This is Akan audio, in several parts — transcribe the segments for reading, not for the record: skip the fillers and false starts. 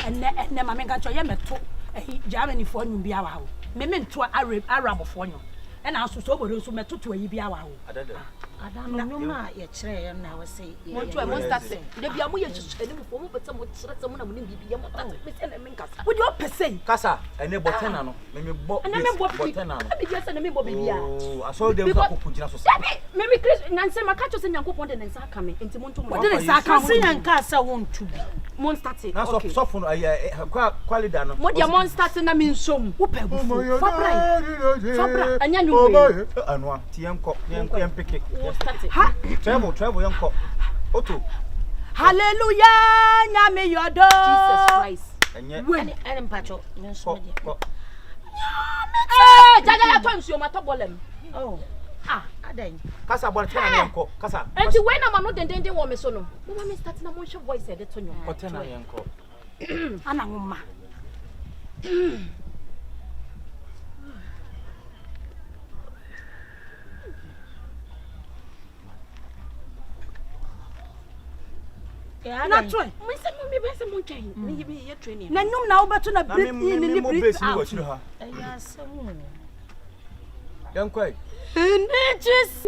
and mamma got your yameto, Germany for you be our memento Arab for you. And I also saw those who met to a Yibiawa. I don't know, your chair, and I was saying, what you must say. There be a way to say, but someone will be able to would you per se? Casa, and a botanano, maybe botanano. Yes, and a member baby. Oh, I saw them put us. Maybe Chris Nancy Macachos and Yanko Pond and Sakami into Montu. What did I say? And Casa won't to be monster. Now, soften quality. What your monster and I mean, some whoopper. And you know, and one Tianco, picket. Travel, young cop. Otto. Hallelujah, Yami, your dog. Jesus Christ. And yet, when Pacho, Jada turns you, my top bolem. Oh, then. Casa, what can Casa? And when I'm not the woman, so no. Woman is starting a motion voice at the Tonyo. Or 10 uncle. Anna. Not true. My son will be better mountain. Maybe you're training. Nanum now, but to a bit in the breeze. Yes, young quite. Natures.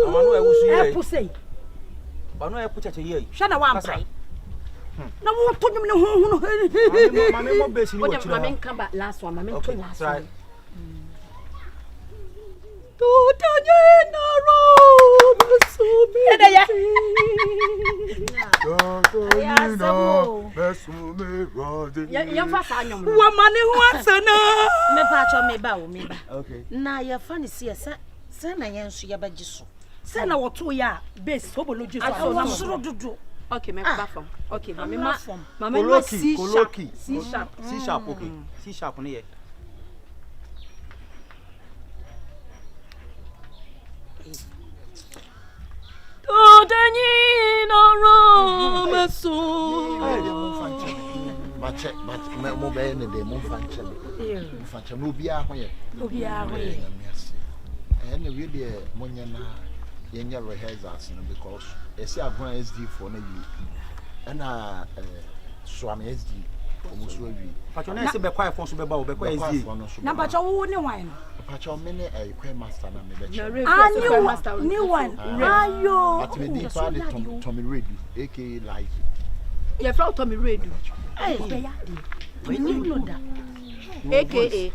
I will say. But no, I put it a year. Shana one side. No one told you no. Mamma, basically, I mean, come back last one. I mean, last right. Okay. Now you're funny, see, sir. Son, I answer your badges. Send our 2 year base for Bologi. Okay, my bathroom. Okay, Mamma, Mamma, C sharp, okay, C sharp on here. Because I see a grand SD for you and Swami SD. But you're not be quiet for some about SD. Number 2 only wine. Pacho many a quail master. New one. Are you Tommy Redu, aka like you're from Tommy Redu. Hey, we know that. AKA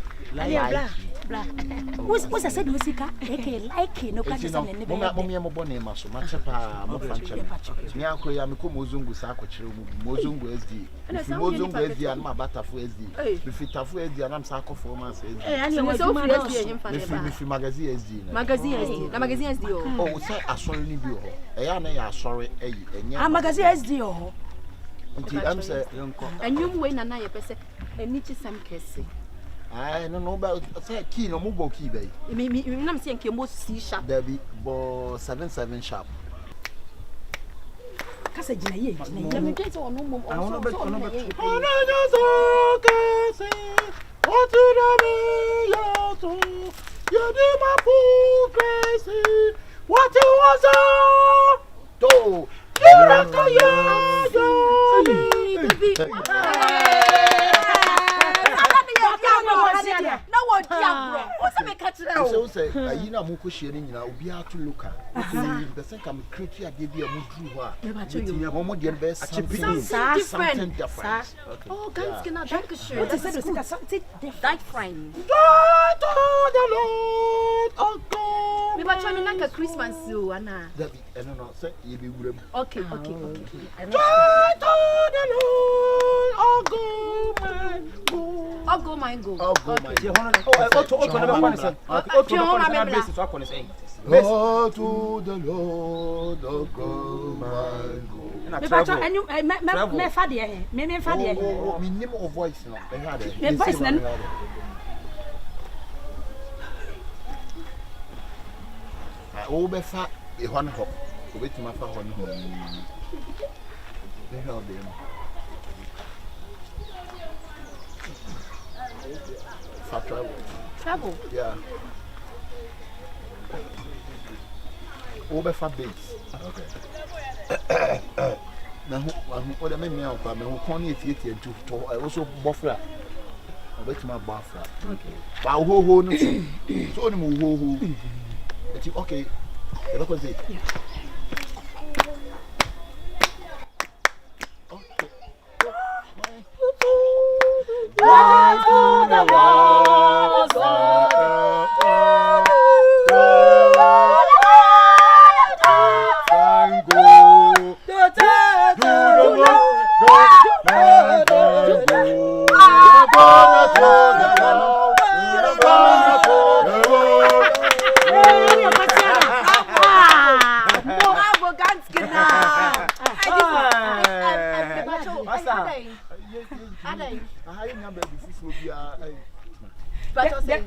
Black. What's I said, Musica? AKA like no catches on the Mommy Maso, Machapa, Miako Yamiko Mozungu Sako, Mozungu SD, Mozungu SD and my Batafu SD, Bifitafu SD and I'm Sako for myself. And you was over magazine SD. Magazine SD. Oh, say I saw you. I sorry, a magazine SD. I'm saying, and you win and I person, and Nietzsche some kissing. I don't know about a key no mobile key bay. I'm saying you must see sharp. There be 77 sharp. Cassagina, let me get on no more. I want to bet on what did I mean? You did my pool crazy. What you was oh, you what's a catch? So say, you know, Muko sharing now, be out to look at the second creature. I give you a move to best something different. Oh, guys, cannot thank you. Something different, friend. The Lord, oh God. We were trying like a Christmas zoo, Anna. I don't know, say you be with him. Okay. The Lord, oh go, my go. Oh, go, my go. Oh, to the Lord, oh go, my go. And you, my father, me father. Oh, me name of voice now. Me voice now. Oh, be fat. A one hop. Wait to my fat one hop. They held them. Travel? Yeah. Over for base. Okay. na ho o de me me akwa me ho kon na efietie ntu to wo so bofra obetima bofra okay ba ho no so ni mu ho eti okay e ba ko say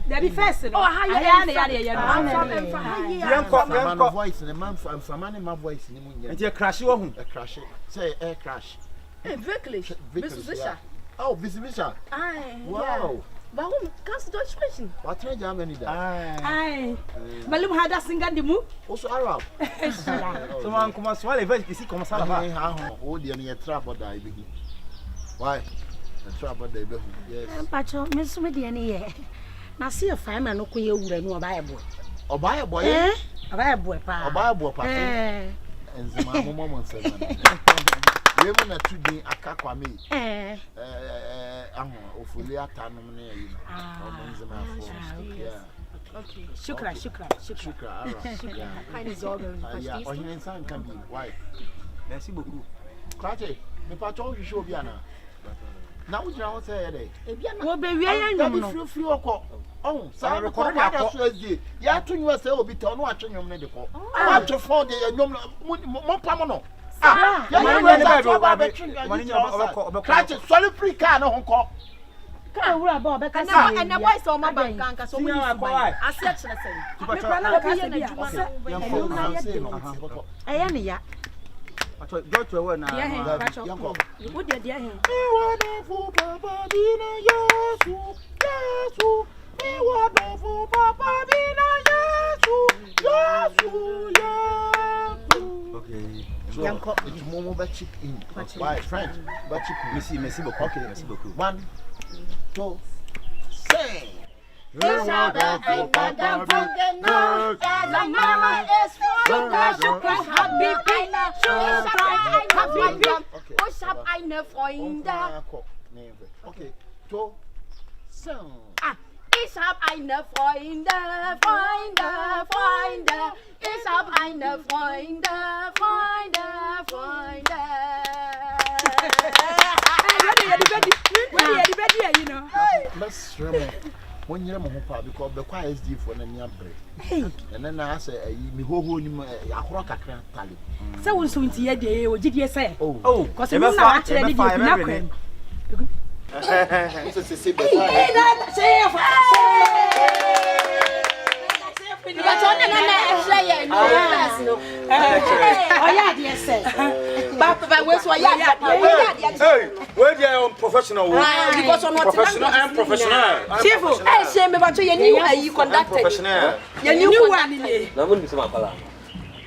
That first. Oh, how you voice and a man from my voice in the crash. You crash. Say air crash. Wirklich. Oh, visitor. Wow. Warum kannst du Deutsch sprechen? What train Germany da? Ai. Malum hada singandimu. Also Arab. So man come swallow event ici comme ça là-bas. Oh, dia ni trap da ibi. Why? The trap da ibi. Yes. Pacho, me so me dia ni ye. Na see a fine man no ko ye wura no oba ye boy. Oba ye boy? Oba ye boy pa. Oba ye boy pa. Enzima momo nse man. We mo na tudi akakwa me. Ofuli atanom na yi. Enzima afo. Yeah. Okay. Shukra. Yeah. Keine Sorge, verstehst du? Ohin insan can be. Why? Merci beaucoup. Krache, me pacho hwehwe obi ana. Na wo jira ho say ye dey. Wo be wi ya nwom no. Free okọ. Oh, sa record ya so SJ. Ya to nyu say obi te no atwe nwom ne de ko. Wa to phone de nwom mo pam no. Ya ma ne ba do ba be twi. Krache, sorry free car no ho ko. Ka wura ba obe ka say. And the boys on my bank anka so many buy. Asset chere say. Me kwa na ka say bia. Aya ne ya. Pacho go to where na. Yeah, pacho. Wo dia dia he. Me wonderful Papa Dina Yesu. Me wonderful Papa Dina Yesu. Okay. So it's Momo Bachik in. Why French? Bachik. Merci beaucoup. Okay, merci beaucoup. 1, 2, sing. Eine Freunde. Okay, to sing. Ich hab eine Freunde. Ich hab eine Freunde. Let's remember when you're a because the choir is deep for the near break. And then I say, me ho ni akro kakra tali. Say won so nti ye de o gidi say. Oh, cause we na wa kire ni di na kwen. So say be professional. Professional and professional. SHIFO, say me bacho ye new are you conducted. Professional. Ye new one ni. Na mun bi se makala.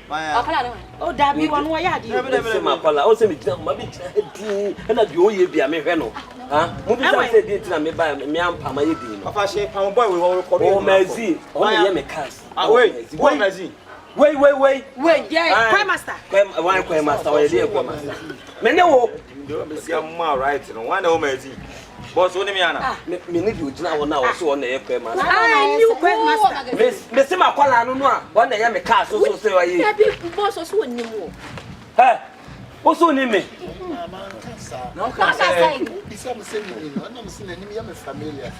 Akala. O da bi won wo ya di. Se makala, o se me gina ma bi gina di. Na bi o ye bia me hwe no. Ha? Mo bi say dey tina me ba me ampa ma ye di no. Papa she pam boy we record. Oh Mazi, o me ye me cast. Wait, Mazi. Wait. Yeah, choir master. Choir master, o ye dey choir master. Me ne wo. Me see am right no. One na o Mazi. Boss woni me ana. Me need you gina wo na wo so na ye choir master. New choir master. Me se makwala no no a, wo na ye me cast so say o ye. Na bi boss so woni mo. Eh. O so ni me. No, can say. It's am saying, I'm saying any familiar.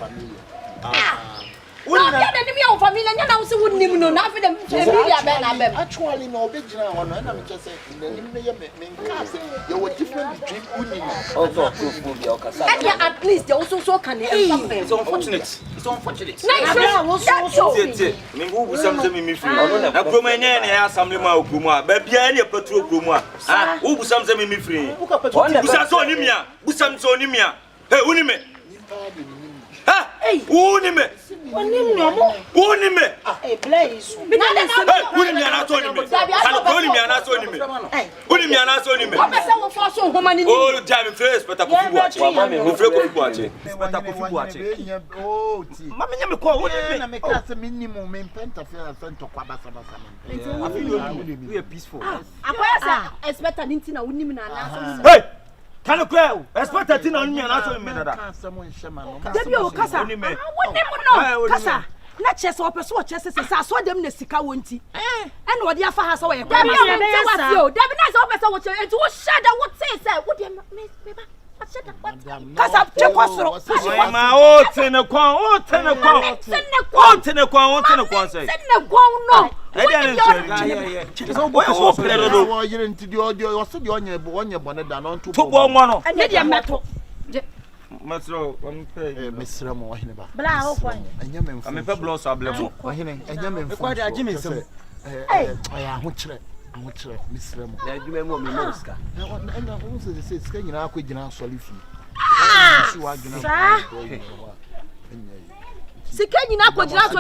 No, ya de mi o family nya na wo se woni no na afi dem familia be na bem. Actually no be gina one na me say nim na ye me class. You were different between uni. Also proof be o kasa. And at least they also so can something. It's unfortunate. Na wo so. Me go bu sam say me free. Na kroma nya na ya assembly ma okromu a. Ba bia na patro okromu a. Ah, wo bu sam say me free. Bu sam so onimia. Bu sam so onimia. Hey, uni me. Ha? Who ni me? Who ni me? Hey, Blaze. Who ni me anaso ni me? Who ni me anaso ni me? Who ni me anaso ni me? Oh, damn face, but I could watch. Mama, could watch it. But I could watch it. Oh, Mama, you call what I make us a minimum in Pentafel and to Quabasa. I feel we are peaceful. I expect an intina women. Hey! Can you cry? Expect a thing on me and answer me. Someone shaman. Debbie Casa. What Casa? Not chess or persuade chesses. I saw them the Sika Wunty. And what the Alpha has away. Debbie, what you and to shadow what says, would you miss? Casa, check us. My old tenor, old tenor, old tenor, old tenor, say. No. I didn't say, oh, you're into the audio, or so you're on your bonnet down on to one. And yet, your metal. Miss Ramo, I'm a blows of blue. And Yaman, quite a Jimmy. I want to Miss Ramo. You may want me, Mosca. And also, they say, Skin, I could not solve you. Sikeni na kwa jina so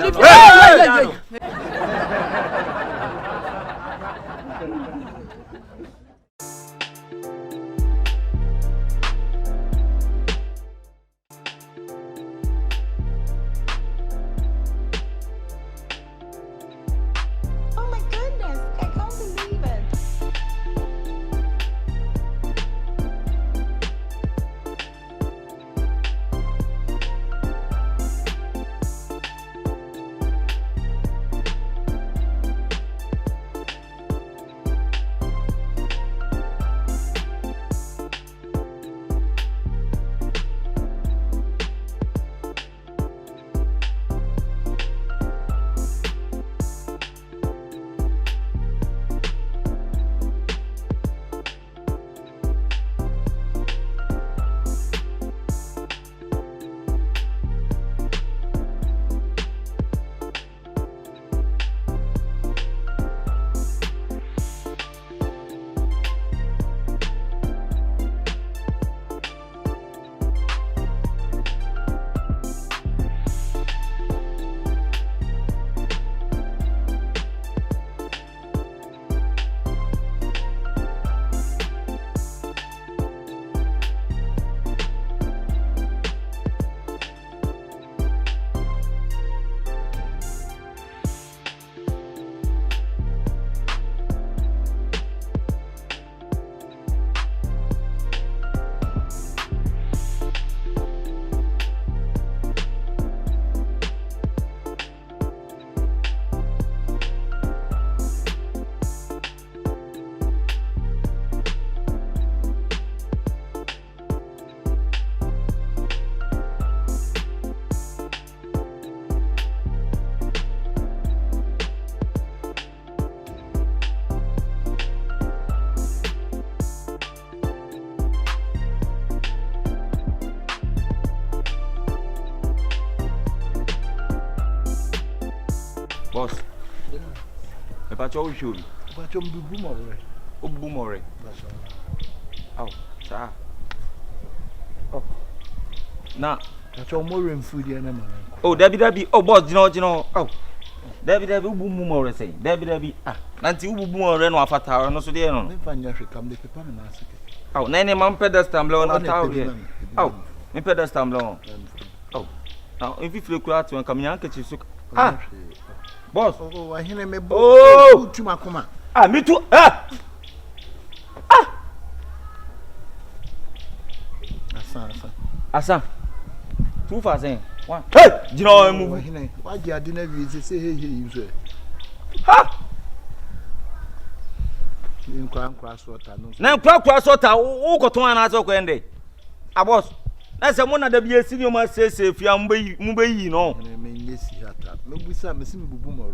Boss, if I told you, but you'll be boomore. Oh, sir. Oh, now, that's all more in food. Oh, Debbie, oh, boss, you know, oh, Debbie, boomore, say, Debbie, until boomore, and off a tower, no, so they don't. If I come, the paper and ask. Oh, Nanny, Mum pedestal blown on tower here. Oh, me pedestal blown. Oh, now, if you feel crowd to and come, young, you suck. Ah. Boss, oh, I hear me. Oh, to my coma. Ah, me too. Asa. 2,000. One. Hey, you know I'm moving. Why do you didn't say hey you say? Ha! You can't cross water. Now cross water. Who got one answer when they? A boss. That's a one of the BS senior must say if you are Mumbai, you know.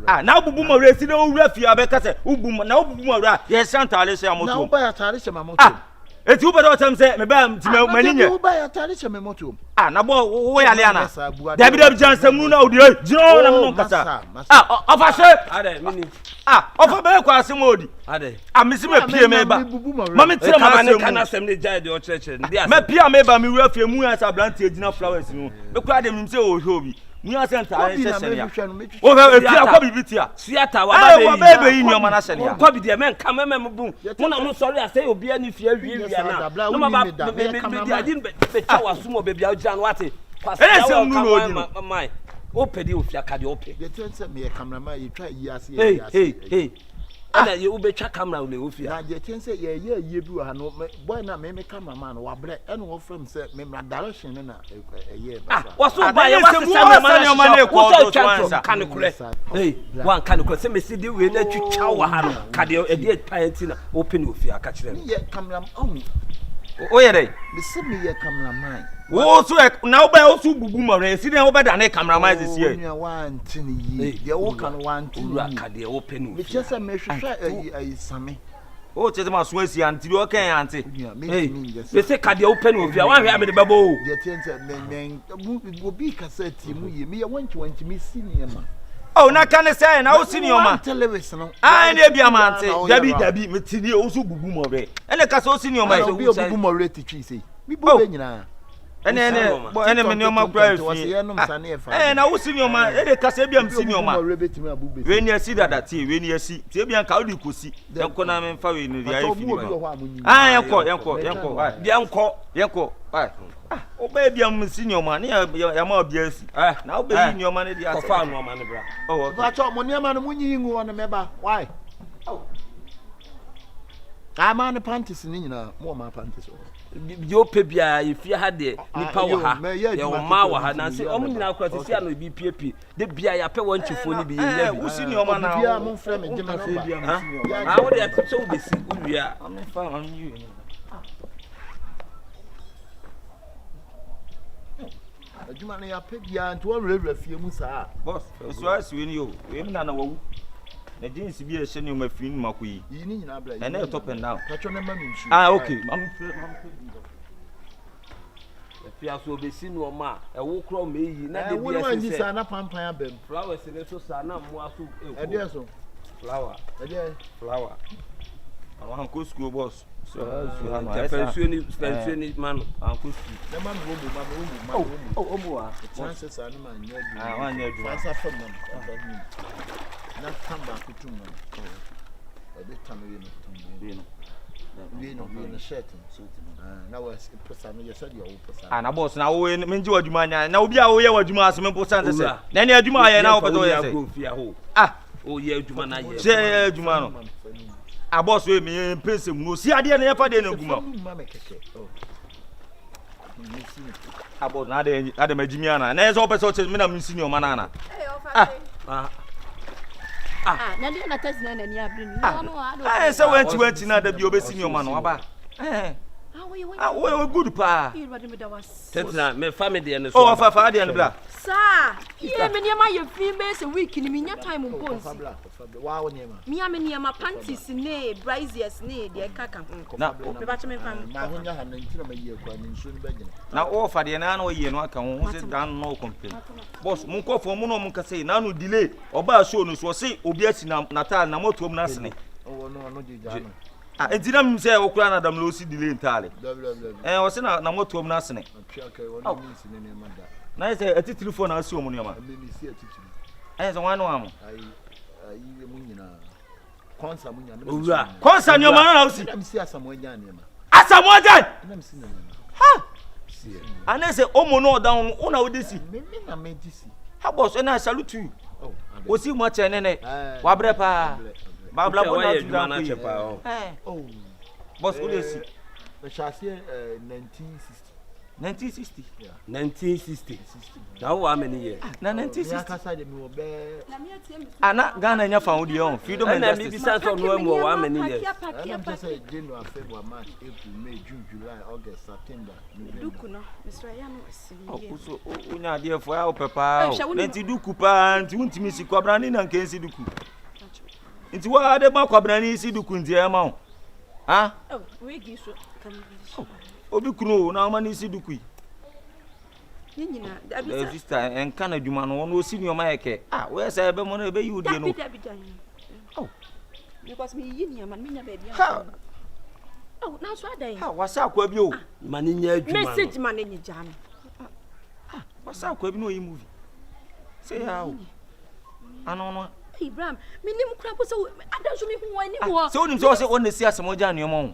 Ah, now Boomer is no refugee. I bet I say, Ubum, now Boomer, yes, Santa Alicia. Now, by a Talisha, my eti ubedo otem say me ba ntime maninye u ba ya tare che me moto ah na bo wo ya le ana David jansam na odi jiro na no kasa ah ofa se ade mini ofa be kwa asem odi ade amisi me pie me ba mama tire ma asem kana asem ne jai de o church ndi asem me pie me ba me wura fie mu asa blanti agina flowers no me kwa dem nim say o hwe obi mu asa nta hye ya o be efi akwa bibitia siata wa ba be yi nyoma na hye ya kwa bi de men kama me bu mo na mo sorry asay obi ani fie wie na no ma ba be adi be chawa sumo be bia ojan wate kwase mai o pedi o fia kade o pe de tense me cameraman you try yi ase hey ana ye u be twa camera o le o fia na de tense ye bi wa no boy na me cameraman wa bre ene wo frame say me direction na ye ba wa so ba ye wa se cameraman na ko so twa kan kure hey wan kan kure se me si de we na twitwa wa ha no kade e de panti na o pe no fia ka kire ye cameraman o ye dey me se me ye cameraman wo so na wo ba wo so bubu mo re si den wo ba da na cameraman this year ya wan tin yi de wo kan wan tin ura kade o pe no me chese me hwehwe ayi same o chese ma so asi anti bi o kan anti me se kade o pe no fia wan hwe ame de babo o de tense men wo bi cassette mu ye me ye wanchi me sinema oh na kan say na wo senior ma television no na bia ma anti dabi me tini o so bubu mo re ene ka so senior ma bi bubu mo re titwi sei mi bu be nyina ene me nyoma kura fi na wo senior ma ene ka say bia me senior ma we ni asi dada tie we ni asi tie bia ka odi kosi yenko na me mfa we ni ya fi yenko o be bia me senior ma ne ya ma bia asi na o be senior ma ne dia ko fa no ma ne bra oh ba cho mo ne ma no munyi ngu on meba why ama ne panties ni nyina mo ma panties yo pe bia ifia ha de nipa wo ha ye o ma wo ha na se o nyina akura se sia no bi piepie de bia ya pe won chifo ni bi ye bi usi ni o ma na bia mo frɛ me gema no ba ha wo de so wo besi uwia am fa on you adwuma na ya pe bia nto wo rewura fie mu saa boss so asiwe ni o we mi na na wawu na jeans bi e hye ni o ma fi ni makoyi yi ni nyina bla e na top and down patcho na ma mi nsu okay fia so obesi no ma e wo kro ma yi na de bia se se na pampan abem flowers ne so sa na mo aso e de so flower awan ko school boss so ha no pension ni man an ko school na ma mo mo wa chances are no man nya du wan nya du fasa fam na tamba kutum no e de tamu we no shirt na was pesa no yes dey o pesa na boss na wo menji wadwuma nya na obi a wo ye wadwuma asem important se na ne adwuma ye na wo beto ye se o ye adwuma na ye se adwuma no boss we me pese mu no si ade na ye fa de na guma boss na ade magimi ana na ye so pese o che me na me senior mana na na dia na test na ni abri ni no se wanti na da bi obesi ni o ma no aba we good pa tetra me family ne so oh fa de ne bla sa ye me niam aye fi be se week ni me nya time mponsi wa wo niam me am niam panties ne braziers ne de kaka na me ba che me fam na ho nya ha na ntina ma ye kwa ni nsu ni bagina na o fa de na o ye no aka ho se dan no complain boss mun ko fo mun no mun ka say na no delay oba show no so say obi asi na tal na moto mu na sene oh no jija no entina mi say okura na dam lo si delay ntale o se na moto mu na sene okay won mi sine ne ma da na say atitiri phone na asi o mu ne ma mi si atitiri so wan no am ai mu nyina konsa mu nyina owura konsa nyoma na o si na mi si asamu anya ne ma asamu anya na mi si ne ha ana say o mo no down una o desi me na me desi ha boss na salute you o si mo che ne wa bre pa ba bla bo na tu na chepa boss o desi the chassis 1960 1960 now how many years na 1960 ya kasa de mi wo be ana Ghana nya fa wo de on freedom and justice na mi bi san no mo how many years I'm say January, February, March, April, May, June, July, August, September, November. Duku no Mr. Ya no asiri so unya de fo ya opepa nti duku pa nti untimi si kwabrani na nkensi duku nti wa de ma kwabrani si duku nti e ma Ah? Oh, we give so. Obi kunu na ma ni si dukui. Nyina, The sister and can adwuma no no si nyoma yeke. Ah, we say be mo na be you die no. Oh. Because me yin man me nya baby. Oh, now so adai. Ha, wasa akwa bi o. Mani nya adwuma. Message man ni jam. Ah, wasa akwa bi no yi movie. Say how. Ano no. Ibrahim, me nim kura po so adanso me hu ani ho. So nim so on the see asemo ja no mo.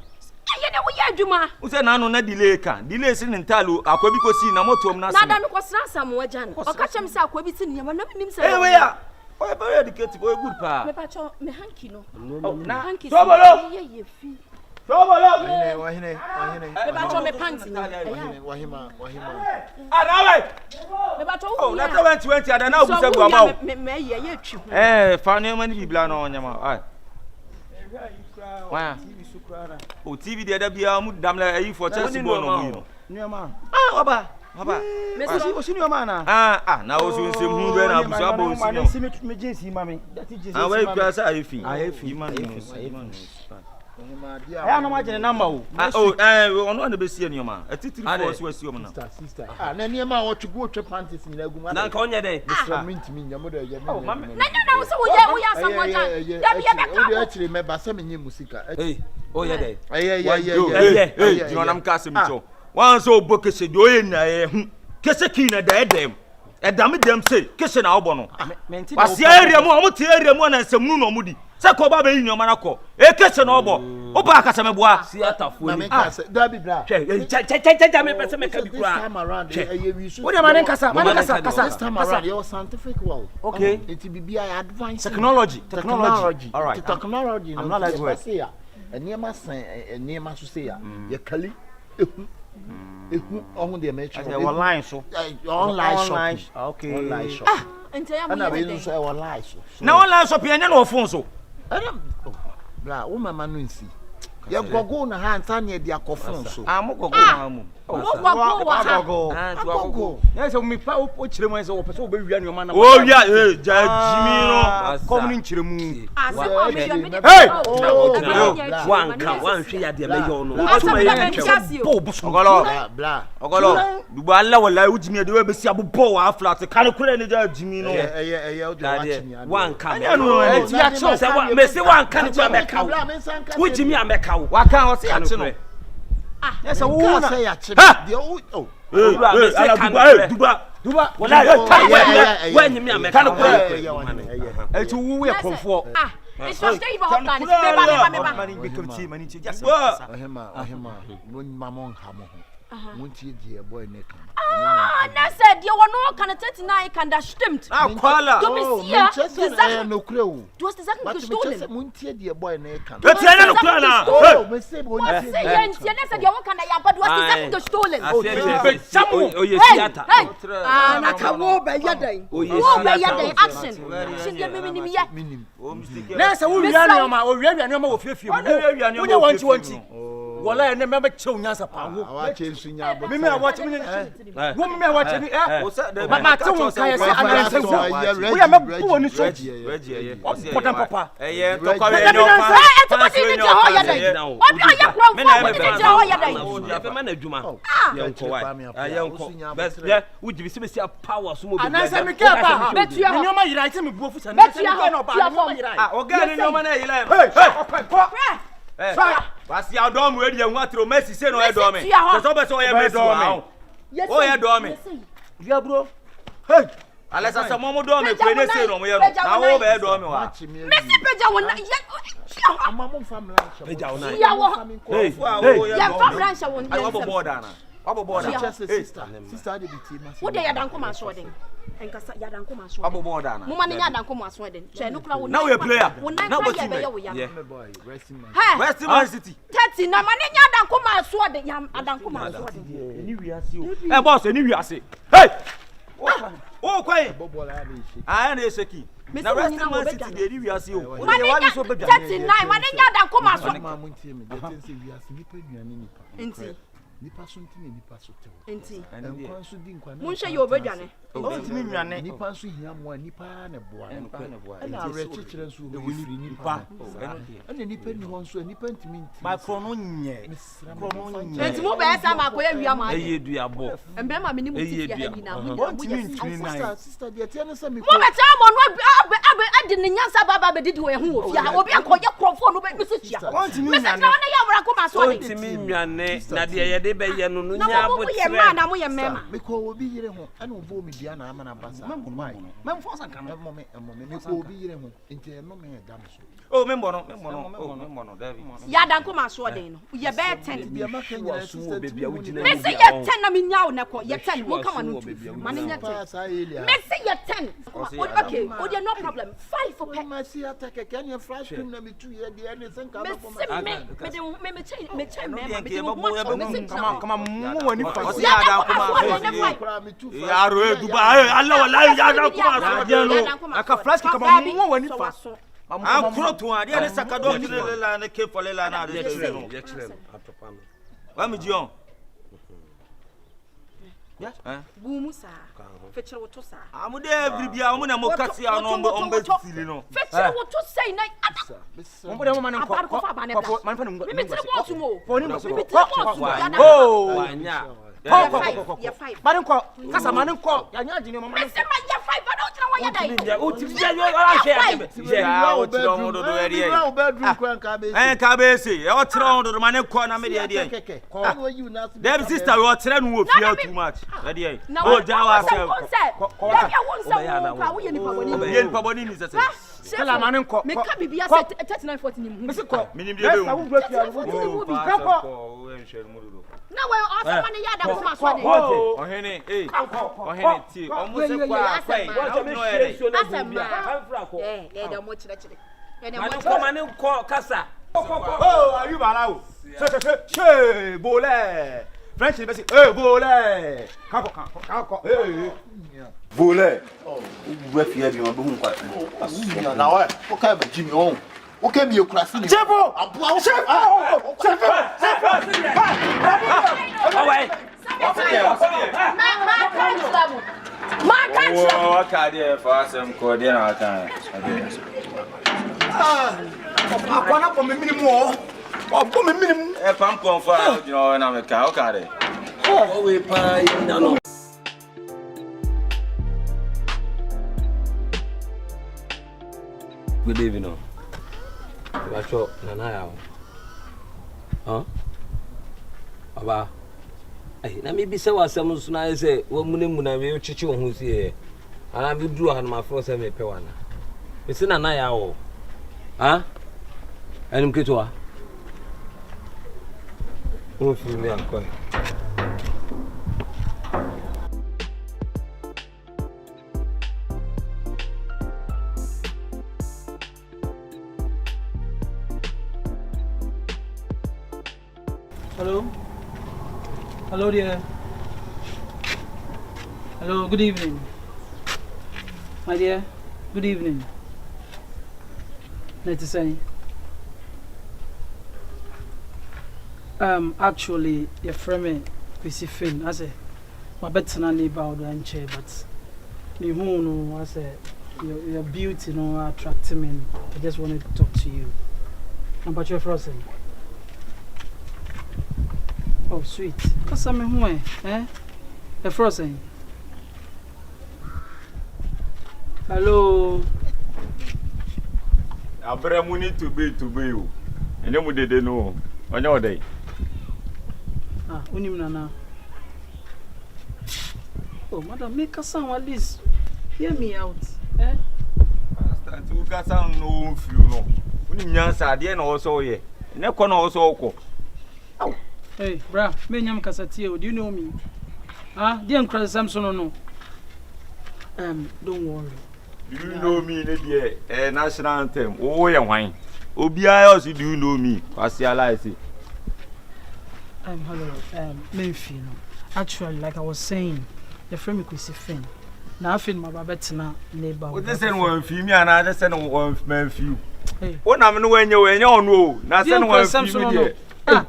Aye na wo ya adwuma. Wo say na no na delay ka. Delay si ntalo akwa bi ko si na motom na na da me ko sra sam wo ja no. O ka chem se akwa bi si nyama na me nim se. Eh we ya. O very educated, o good pa. Me pa cho me hanky no. Na. Hanky. Tobolo. Ye fi. Tobolo. Wahine. Me pa cho me panty no. Wahima. Arawe. Me pa cho. Oh, na 2020 ada na obusa bu ama o. Me ye twi ho. Fa no mani bibla no nyama. Ai. Wa. O TV de da bia mu damla ayi for Chelsea bo no mu. Nyama. Ah, oba. Me so Osi nyama na. Na o so nsem hu be na abusu abo osi no. Me jinsi mami. That is jinsi. Ah, we kwa sa ayefi. Ayefi. Man. Ya no ma jene number o. Ono na be sie nyoma. Atitiri for so asi o na. Sister. Na niema o twego twe panties ni agu ma. Na ka onye den. Mr. Mintimi nyamo de ye me. Na so wo ya sam wo ja. Da bi be ka. O de akire me ba se menye musika. Hey, oye den. Hey, jinonam ka se mcho. Wan so obokese de oye na ye hu. Kese ki na da edem. Edam dem se kese na obo no. Wase area mu o mo te area mu na nsem no mu di. Se ko ba be yin nyoma na ko. E kese na obo. O ba ka se me boa. Si atafo ni. Da bi bra. Che me pese me ka bi kura. Time around What am I kasa? This time around your scientific world. Okay. It will be advanced Technology. All right. Technology. I'm not like word. Niema san niema so say ya. Ye kali ehu ohun de me I say online so. Online shop. Okay. Online shop. Ente ya Ana mo be ye. so online shop. Na online shop ya na phone so. Bra, wo mama no nsi. Ye gogo na ha nta na dia kofon so. Mo gogo na mu. Wo gwago wa ha. Gogo. Yes, so me pa o chire mo so o pese o be wia nyoma na. O wia ja jimi no. Kom ni chire mu. Ase ko me me. Hey! Wan hwe ya de me yo no. Tuma ye twa. Po bu so. Ogolo. Dubu alla wallahi ujimi de we be si abobo wa flat. Kan kure ni ja jimi no. O de watch me. Wan ka. Ti ya cho se wa me se wan ka ni to ameka wo. Ujimi ameka wo. Wa kan o se ya chi no. Yes, wo na say ya chi. Duba. Wala wa nyimi ameka wo. E ti wu ye konfo. It's just give up kan. Me ba. Mani be kamti mani ti just. Ohema. No mamon ha mo. Muntie die boy ne kan. Na said you were no kan 39 kan da stimmt. Kwala. Du bist hier. No kreu. Du hast die Sachen gestohlen. Muntie die boy ne kan. Eti ene no kura na. Oh, me say bo Was say yent, na said you kan da ya but du hast die Sachen gestohlen. Oye siata. Na ka wo be yadan. Wo be yadan action. Shin ye me nim ye. Na se wo wia nyoma, o wia nyoma wo fiefie. Wo nya wanti. Wala ene me be chew nyansa pa wo. Awa che nsunya bo. Me me watch me. Wo me watch me ma te won kai se ananse wo. Wo ya me bo ni so. Potan papa. To kwa we no fa. To ba di ni ho yadan. Obi o ye kro fo wo di ho yadan. Ya fe ma na adwuma. Yenko wa. Yenko. Best ya ujibi se be si power so mo be. Ananse me ke ba. Betu ya. Me nyoma yira ite me buofu sa. Betu ya no ba. Oga ni nyoma na yila. Hey. Wasi adom we di enwa tro Messi say no e do me. So be so ye Messi wa. O ye do me. Via bro. Hey. Alesa se mo do me kwe ne say no mo ye no. Na wo be do me wa. Messi peja wona. Amamo family shop. Peja wona. Ya wo. Hey. Ya fa branch won. Ai wo border na. Wo border. Sister dey be team. Wo de ya dan koma so den. Enkasa ya dan koma so. Wo border na. Mo ma ne ya dan koma so den. Che no kra wo. Now we player. Now we team. Yeah. West Man City. 30 na ma ne ya dan koma so den. Ya dan koma so den. Ni wi ase o. Boss, ni wi ase. Hey! Oh, kwai. Ah, na eseki. Na West Man City dey ni wi ase o. Ma ne ya 39 ma ne ya dan koma so. Ma muntie me. Dey say wi ase nipa duane nipa. Enti nipa so ntini nipa so tewo enti enkwan so di nkwan mun hwe ye obedwane o ntimi nwane nipa so hia mo nipa na boa na re chichire nso o yiri nipa ene nipa ni ho nso nipa ntimi ntimi ma kro no nye enti mo be esa ma ko ye wia ma eye duabo embe ma me ni mu ti ya ni na o ntimi ntini na sister de tie no se me mo be cha mo no abe ade ne nyansa baba be didi we ho ofia obi akoye krofo no be mi se tia o ntimi nwane na ya wura ko ma so o ntimi nwane na de ye de be ye no no nya abotre na mo ye mema me ko obi yire ho ana obo mi dia na amana basa mem fo san kan me ko obi yire ho enti no me da mo so oh membo no David ya dan ko ma so den no ye be 10 bia ma kan nyina sister bia wo gina me se ye 10 na me nyawo na ko ye 10 mo kama no ma ne nya 10 me se ye 10 okay o dey no problem 5 for pay ma si atake kan ye flash cream na me 2 ye dey any sen ka me kama mu wani fa o si ya dan kuma ya ro Dubai Allah wallahi ya dan kuma aka flash kama mu wani fa an kuro to ade ne sakado lela ne ke folela na de no ye kire atopam wa mi jion bu musa fetcher woto sa amude everybia amu na mokasi ano ombe tili no fetcher woto say na ata mo de mo man ko man fa no me tire boss mo foni me tire boss oh wanya ya 5 man ko kasa man ko ya nya jini mo man se ma ya 5 ba do tira wa ya dai o ti ya yo ala she ya o tira on do eri e bedroom kwan ka be ka be se e o tira on do mane ko na me de eri ko wo you na dem sister we o tira nu wo fia too much eri o ja wa se ko ya won se wo ye nipa boni ni se kala man ko me ka bibia se 3940 ni mu me se ko minim de be wo bra fia wo bi ka ko na we also man ya da ko ma so de ohene ohene ti o mo se kwa kwai no ere da mo chire chire ko man ko kasa oh ayu bala o se bole French be say bole ka ko voler oh we fia bi ma be hu kwa na wa o ka ba jimi on o ke mi ekurasi ni chefo abua chefo away ma can't what can dey for some ko dey na kan akwana po me minimum o po me minimum e pam confirm you know na me ka o ka dey o we pa ina no good evening Wacho nana ya aba ai na me bi se wasam nso na se wo munemu na me chichi wo hu sie ana me duru ha na ma fro se me pe wana me se nana ya wo enim ketwa o fi me akọ Hello dear. Hello, good evening. My dear, good evening. Nice to say. Actually, your friend is fin. I say, my better than about the chair, but me who know, I say, your beauty, no, attracted me. I just wanted to talk to you about your frozen. Oh, sweet. What's up, me? The frozen. Hello. Abra mu need to be you. And you did know. On your day. Unim nana. Oh, madam, make a sound at least. Hear me out. Start to cast sound no few no. Unim nyansa de na also ye. Ne ko na also okọ. Hey, bra, me nyam kasatie, do you know me? Dear Uncle Samson, no. Don't worry. You know me, the national anthem. Oh, yeah, wine. Obia else, do you know me? Hello, Memphis. Actually, like I was saying, the friend me see fin. Now I feel my babetina neighbor. What they send one female and I just send one Memphis. Hey, what I'm when you know, now send one female. Hey. Dear Uncle Samson, no. Memphis. Actually, like I was saying, the friend me see fin. Now I feel my babetina neighbor. What I'm when you when you know, now send one female. What I'm when you when you know, now send one female. What I'm when you when you when you know, now send one female. What I'm when you when you when you know, now send one female.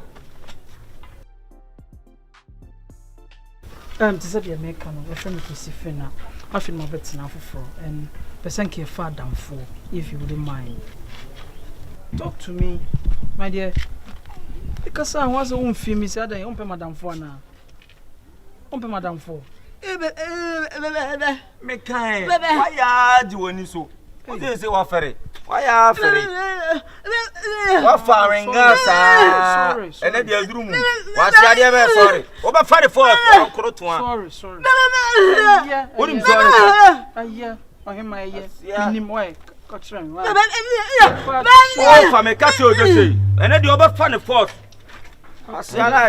To say the American, a friend of Sifina, I feel my bets now for and percent care far down for, if you wouldn't mind. Talk to me, my dear. Because I was a woman, me said, I open Madame for now. Open Madame for. Me kind. Why are you doing so? What do you say, what ferry? Why are ferry? What firing gas? Sorry. And then there's room. What's the idea? Sorry. Over 44. Sorry. What am sorry? Yeah. I hear my yeah. In him way. Catch him. Oh, for me, catch you just say. And then the over 44. I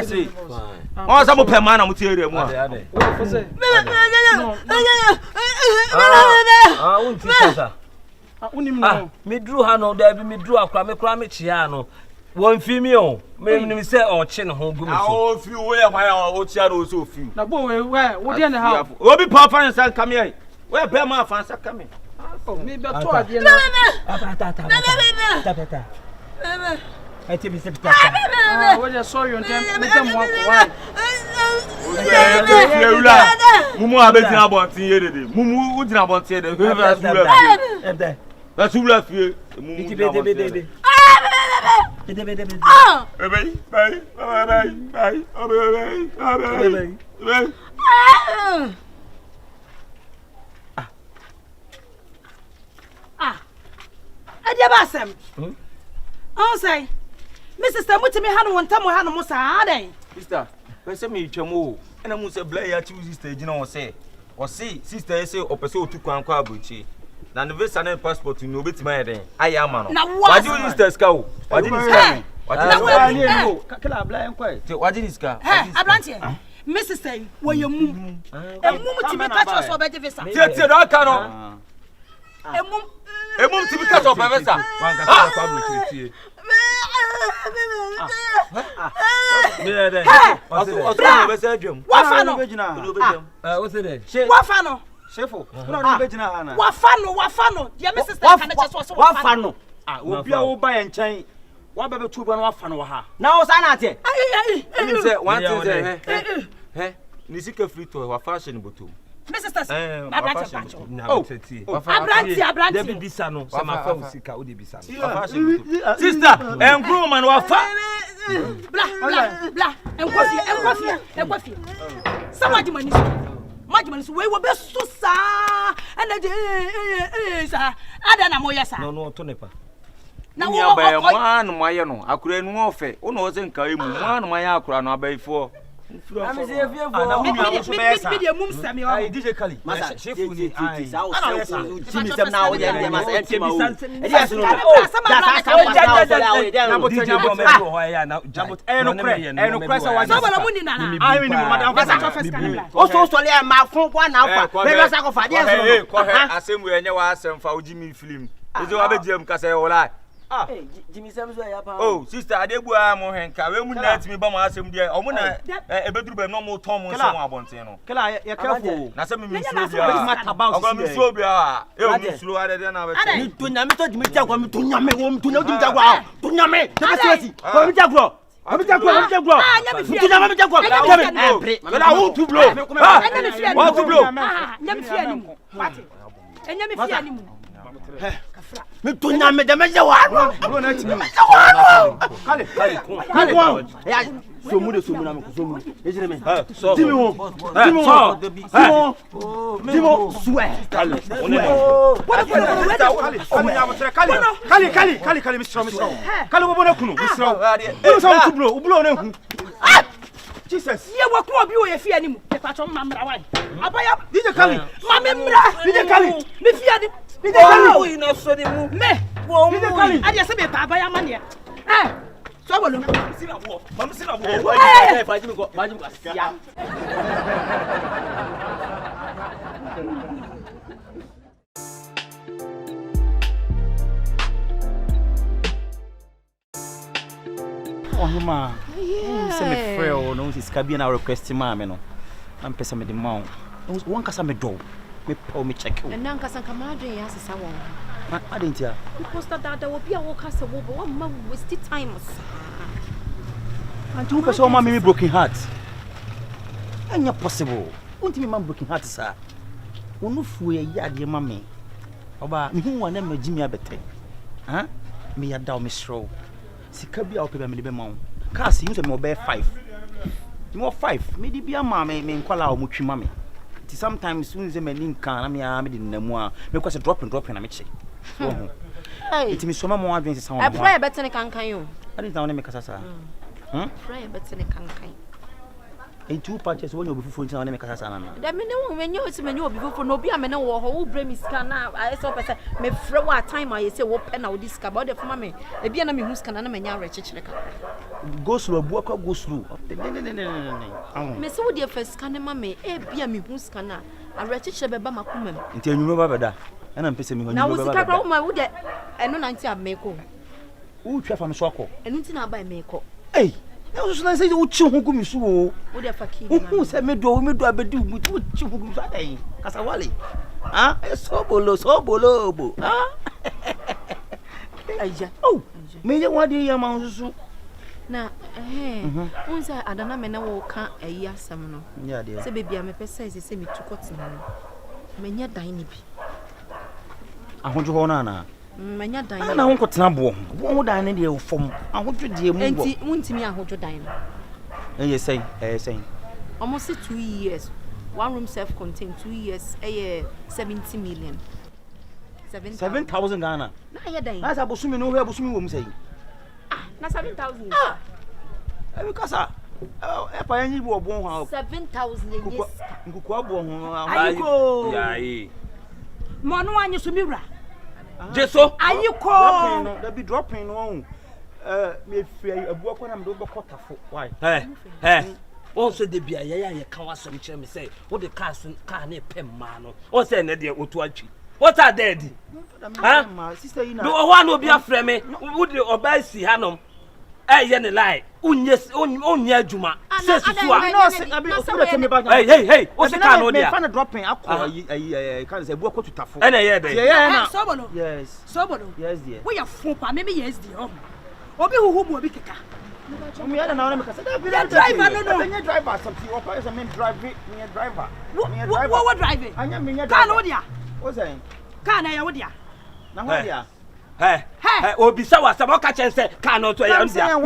say. Oh, some per man, I'm telling you. What for say? No. Me drew Hano, there be me drew a crame chiano. One female, maybe say or chin home. Oh, few where my old shadow so few. Now, boy, where? What do you know? We'll be papa and son come here. Where Bema fans are coming. Oh, maybe I told you. I tell you, what I saw you on them walk why. Mumu abetin abontin yere de. Mumu udin abontin de. That's who left you. Bye. Adiabasem. Oh say. Mrs. Tamutimi hanu wontamu hanu musa ade. Sister, pese me twemo. Ena mu se blay ya chi sister gina o say sister say opese otu kwan kwa abuchi. Na no visa na passport ni obetima yeden. Aye ama no. Wadi you sister ska o. Wadi ni ska. Wadi ni no. Kala blay enkwai. Te wadi ni ska. Abrantie. Mrs. Say, wo ye mum. Emum ti me catch us obeje visa. Tie do aka no. Emum ti me catch us obeje visa. Wan ka kwa abuchi tie. Wafano. Shefo. Wafano. Dear Mrs. Wafano. Ah, Obia wo ba ye nchen. Wa ba be tu bo na wafano wa ha. Na wo sa na ate. Ni say one thing say. Ni sika free to wa fashion boto. Mrs. Abrantie. Abrantie. Debi bisa no. Sama fa usika o de bisa. Sister, engro man wa fa. Blah. Enkwafia. Somebody money. We will be so sad. And the ada na moya sa. No, to nepa. Na wo man moya no. Akure nu ofe. Wo no ze nka emu. Man moya akura no abaifo. I'm saying, DJ Kali. Masa, Shifu ni Jimmy Sam's way up. Oh, sister, I did mo henka. We mu na timi ba mo asem dia. Omo na ebeduru be no mo ton mo nse mo abonten no. Kala ya careful. Na se me slow bia. Me slow bia. E me slow ade de na be. Ni to nyame to Jimmy Jagwa mi to nyame wo mi to Jagwa. To nyame. Te be sesi. Wo mi Jagwa. Me to nyame de me jawa. Kale. Ya so mu na me so mu. Ejire me. Dimo swear. Kale. Kale misro. Kale wo bona kunu misro. Wo so ublo na hu. Jesus. Ye wo ko bi o ye fie animu. E patcho mamra wan. Abaya DJ Kale. Mamemra. DJ Kale. Me fie ani. DJ Kale. we no so the mu. Me. DJ Kale. Ade se be pa abaya ma ne. So bolo. Mama si na wo. Faji mi ko sia. Oh ma. Se me frɛ o no sika bi na request ma me no. Am pesa me de ma o. Won kasa me do. Me pa o me check o. Na nkasa kama adwen ya sesa won. I didn't hear. Because that will be a walk as a woman. One man wasted time. And two person, me broken heart. Ain't possible. Won't me man broken heart, sir. One of you, yard, your mammy. Oba, me who want them, Jimmy Abete. Huh? Me a down, Miss Row. See, Kirby, I'll pay me the mount. Cass, you more bear 5. More 5. Maybe be a mammy, may call out much mammy. Sometimes soon as a man can, I mean, I made in the moor, because a drop and I'm itchy. Hey, it's me so more advances. I pray better than can you. I didn't know make us. Pray better than can. In 2 patches, when you before you make us. That means when you see when you before no be a man who bring me scan now. I saw person me throw a time I say open out this about the family. A be enemy who's can and ya rich. Go slow, walk up, go slow. Miss Wood, your first scan, mammy, a be a me who's can a wretched Bama Kuman. Until you remember that. And I'm pissing me now. Was the my wood and no 90 I make all. Who trap on Shoko? And nothing I buy make all. Hey, that was nice. You chew who come so. Would have who said me do a bedu with what you who say? Casawali. Ah, so bolo. Ah, oh, may you want the amount of na once I don't know can a year some. Yeah, dear. Say baby, I'm a person say me to cut in. Menya dine bi. Ahonjo hona menya dine. Na won ko tena bo. Won dine de fom. Ahonjo de mu bo. Enti wuntimi ahonjo dine. Yes say. Almost 2 years. 1 room self-contained 2 years. 70 million. 7,000 Ghana. Na ye dine. Asa bosumi no hwe bosumi wo mu say. Na 7,000. Ah. Because pa yanyi bo bon ha 7,000 yes. Nkuku abo ho. Ayiko. Yayi. Mo no anyi so miwra. Jeso. Ayiko. Da be dropping no. Me fi abu akona me do be kotafo. Why? Also de bia ye ka wasam kire me say wo de car na pem ma no. O say na de otu atwi. What are they? Huh? Sister, you know. No one will be afraid me. Would you obey see Hanom? Yen lie. Unya Juma. Says to hey, what's the kind of idea? Dropping up. I can't say, walk to Tafu. And yes, Sobolo. Yes, dear. We are 4, maybe yes, dear. Obi who will be kicker. Me I don't know because driver no driver something or is a main driver me a driver. What driving? I am me a driver. What's that? Can I would ya? Now, hey, Obi Sawa, some catch and say, cannot to Yamsia.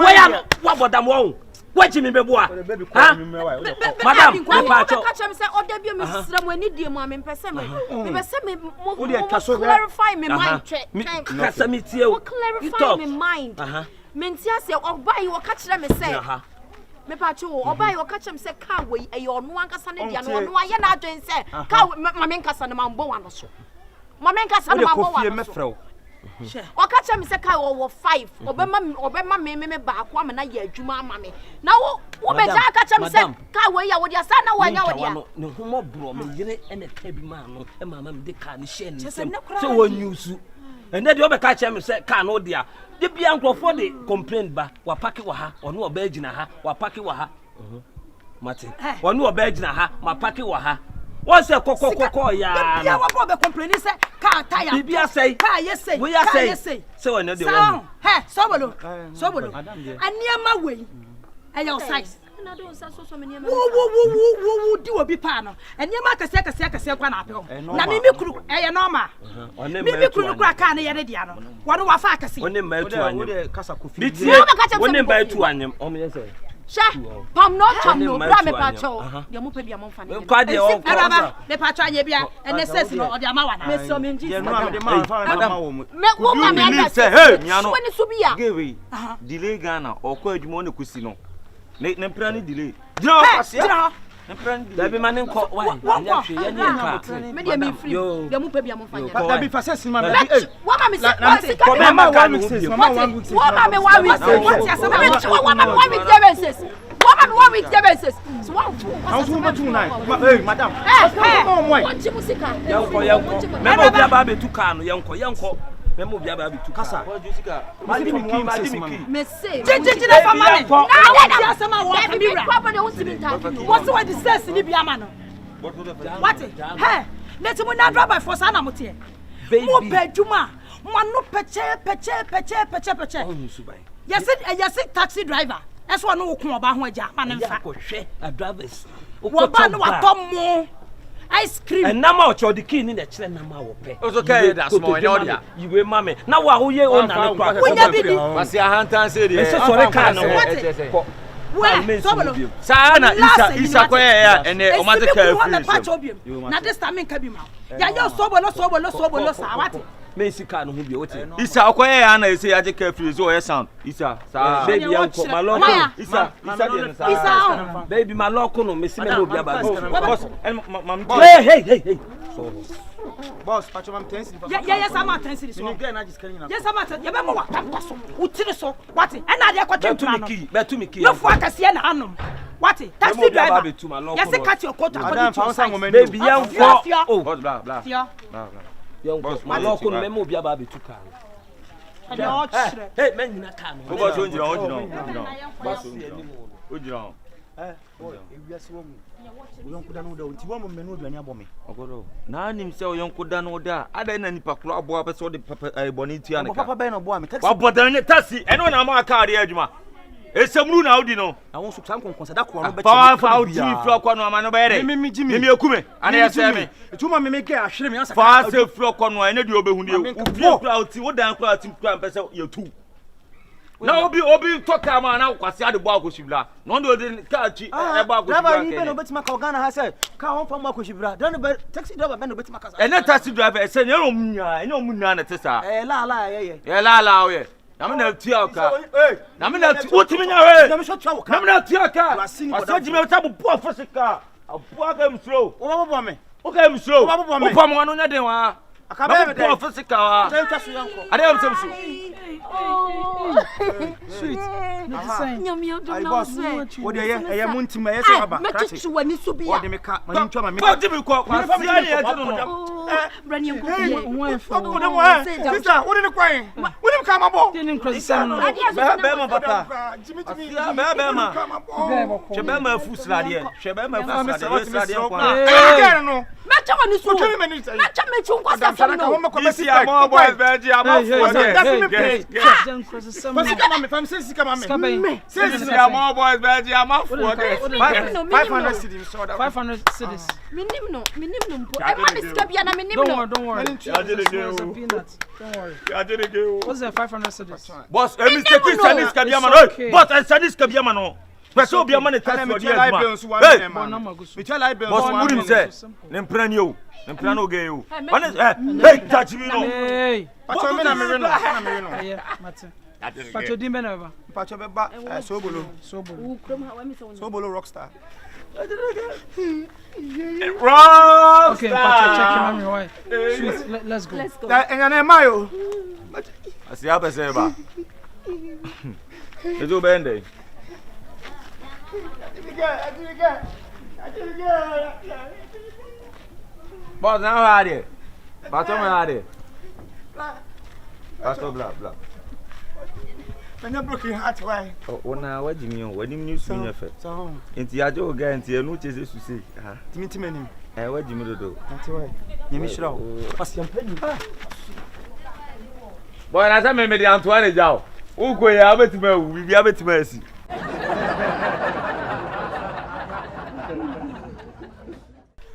What about them wrong? What you mean, baby? Madam, catch him say, oh, Debbie, Mrs. When you dear mammy, clarify me mind. Clarify me mind. Mentia say, oh, buy you catch them and say, me pacho, or buy or catch him say, can't wait a your one casan and one why you're not doing say, can't my men casan among Boan. Mamma casan among or catch him say, or 5 or Bema me back 1 and a year, Juma mammy. Now, woman, catch him say, can't wait, I would your son, no more bro, me and a table man, and mamma, they can't share. So when you and then the other catch him say, can't oh dear. The Bianco for the complaint ba wa paki wa ha or no bed na ha wa paki wa ha Martin or no bed na ha ma paki wa ha what's a coco ya ya wa be complain say car tire bibia say car yes say we say so no dey one he sobolo aniama we e your size na do so many wo di obi pa no aniama kase kwa na apel na mimi kuru e ye normal mimi kuru kura ka na ye de dia no wo wa fa kase oni ma etu anyem kasa kofi oni ma etu anyem o me say sha pam no cham no bra me pa cho de mo pa bia mo fa ne kwa de o kwa me pa cho anye bia ene ses no o de ama wa na me so me nji ye no am de ma fa na ma wo mu me wo ma me anda say hey miano woni so bia gewe delay Ghana o kwa adwuma ne kusi no ne plan delay dira pasia ne plan delay be manen ko why anya hwe ye ne ka me de me free de mo pa bia mo fa nya da bi fa ses ma me wo ma me se ko me ma wa me se wo ma me wa me se what ya se me wo ma me wa me differences wo ma me wa me differences so what how so much tonight hey madam what you musika yanko me mo bia ba be tu ka no yanko Memo bia ba bitu kasa. Madi mi me say. Jeje na fa mama. Na dia sama wa kamera. Papa de untimi ntaki. What so the sense ni bia ma no. What? Hey, let me na drive by force na motie. Mo beduma. Mo no peche. Yes taxi driver. That's why no come about when Japan and Fat share a drivers. What about more ice cream? And now out the king in the children. Now, okay, that's more. You will, mammy. Now, what you own? What's your hand and say, Sana Isa Koya and the Omata. Not this time in Kabima. Ya sobo sawati. Mexican who be what Isa Koya and I say I take free so sound. Isa baby my local Isa baby my local no Messi no be about hey boss patch am tense yes I'm at tense so yes I'm at you be mo waka so utiri so what and na dey kwache to me key no for akase na anom what taxi driver yes catch your coat according to baby yan for oh blah blah young boss my local memo be about to car hey men na car no boss boss ojiro ewiase wo mu oyonko da no da nti wo mo menu aduane abome ogodo na nim se oyonko da no da ada na nipa kro abo abe so de papa boni tia na ka papa ben no bo am taxi wabodan ne taxi eno na ma car de adwuma esemru na odi no na won so san konkonsa da ko no be fa odi fro ko no ama no be re mi ekume ana ya se me tuma me ke ahwere me ansa fa se fro ko no ene de obehu ne u fro oti wo dan kro ati kro am pese yetu na obi toka ma na kwase ade bo akoshibla no ndo de ka chi e bo akoshibla driver ni be no betima ka Ghana ha say ka won fam akoshibla dan be taxi driver be no betima ka ene taxi driver e se ne ro munya na tesa la ye la o ye na me na tia ka na me na utimi nya we na me shot chawo na me na tia ka asaji me ta bo afosika abo aka msro o bo me o ka msro o pa mo no nya den wa akabe me afosika wa ade am semsu sweet no design nyamia do na so wo de ye muntima ye se aba mechi chu wani so bia wo de me ka mani ntwa ma me ko de me ko asia ne ye no brani nko wo de mo sister wo de ne kwan wo de ka ma bo de ne croissant no be ma papa asia be ma che be ma fusla de che be ma fusla de ko no mecha wani so mecha mechu nko sa fam no isi amo boys be ji amo Mas fica mame, fam sensi fica mame. Sensi amo boys be ji amo for 500 cedis so that 500 cedis. Minim no mpo. E ma me sika bia na minim no. Don't worry. Ya je de go. Don't worry. Ya je de go. What's that 500 cedis? Boss, e mi se ki sanis ka bia ma no. Boss, e sanis ka bia ma no. Peso bia ma ne tax for the ma. Hey, me tell I bills. boss murim se. Ne mpran yo. Ne mpran no ge yo. Hey, touch me no. Hey. Pacho me na me no. Yeah, Martin. Pacho dimbe na ba. Pacho be ba sobolo. Sobolo rockstar. Rockstar. Okay, Pacho check him on your way. Sweet, let's go. And na mayo. Asia be se ba. Ezo bende. Boss, now how are you? Pacho me how are you? Pacho blah blah. Anya broken heart why? Oh, na wa jimi o, wani mi su nya fe. So, Enti aje o ga enti enu chese su se. Ah, timi nim. wa jimi dodo. Ati why? Nyemi shira o. Pass yam pani. Boy, na sa me de Antoine jao. U ko ya abetima wu, bibi abetima asi.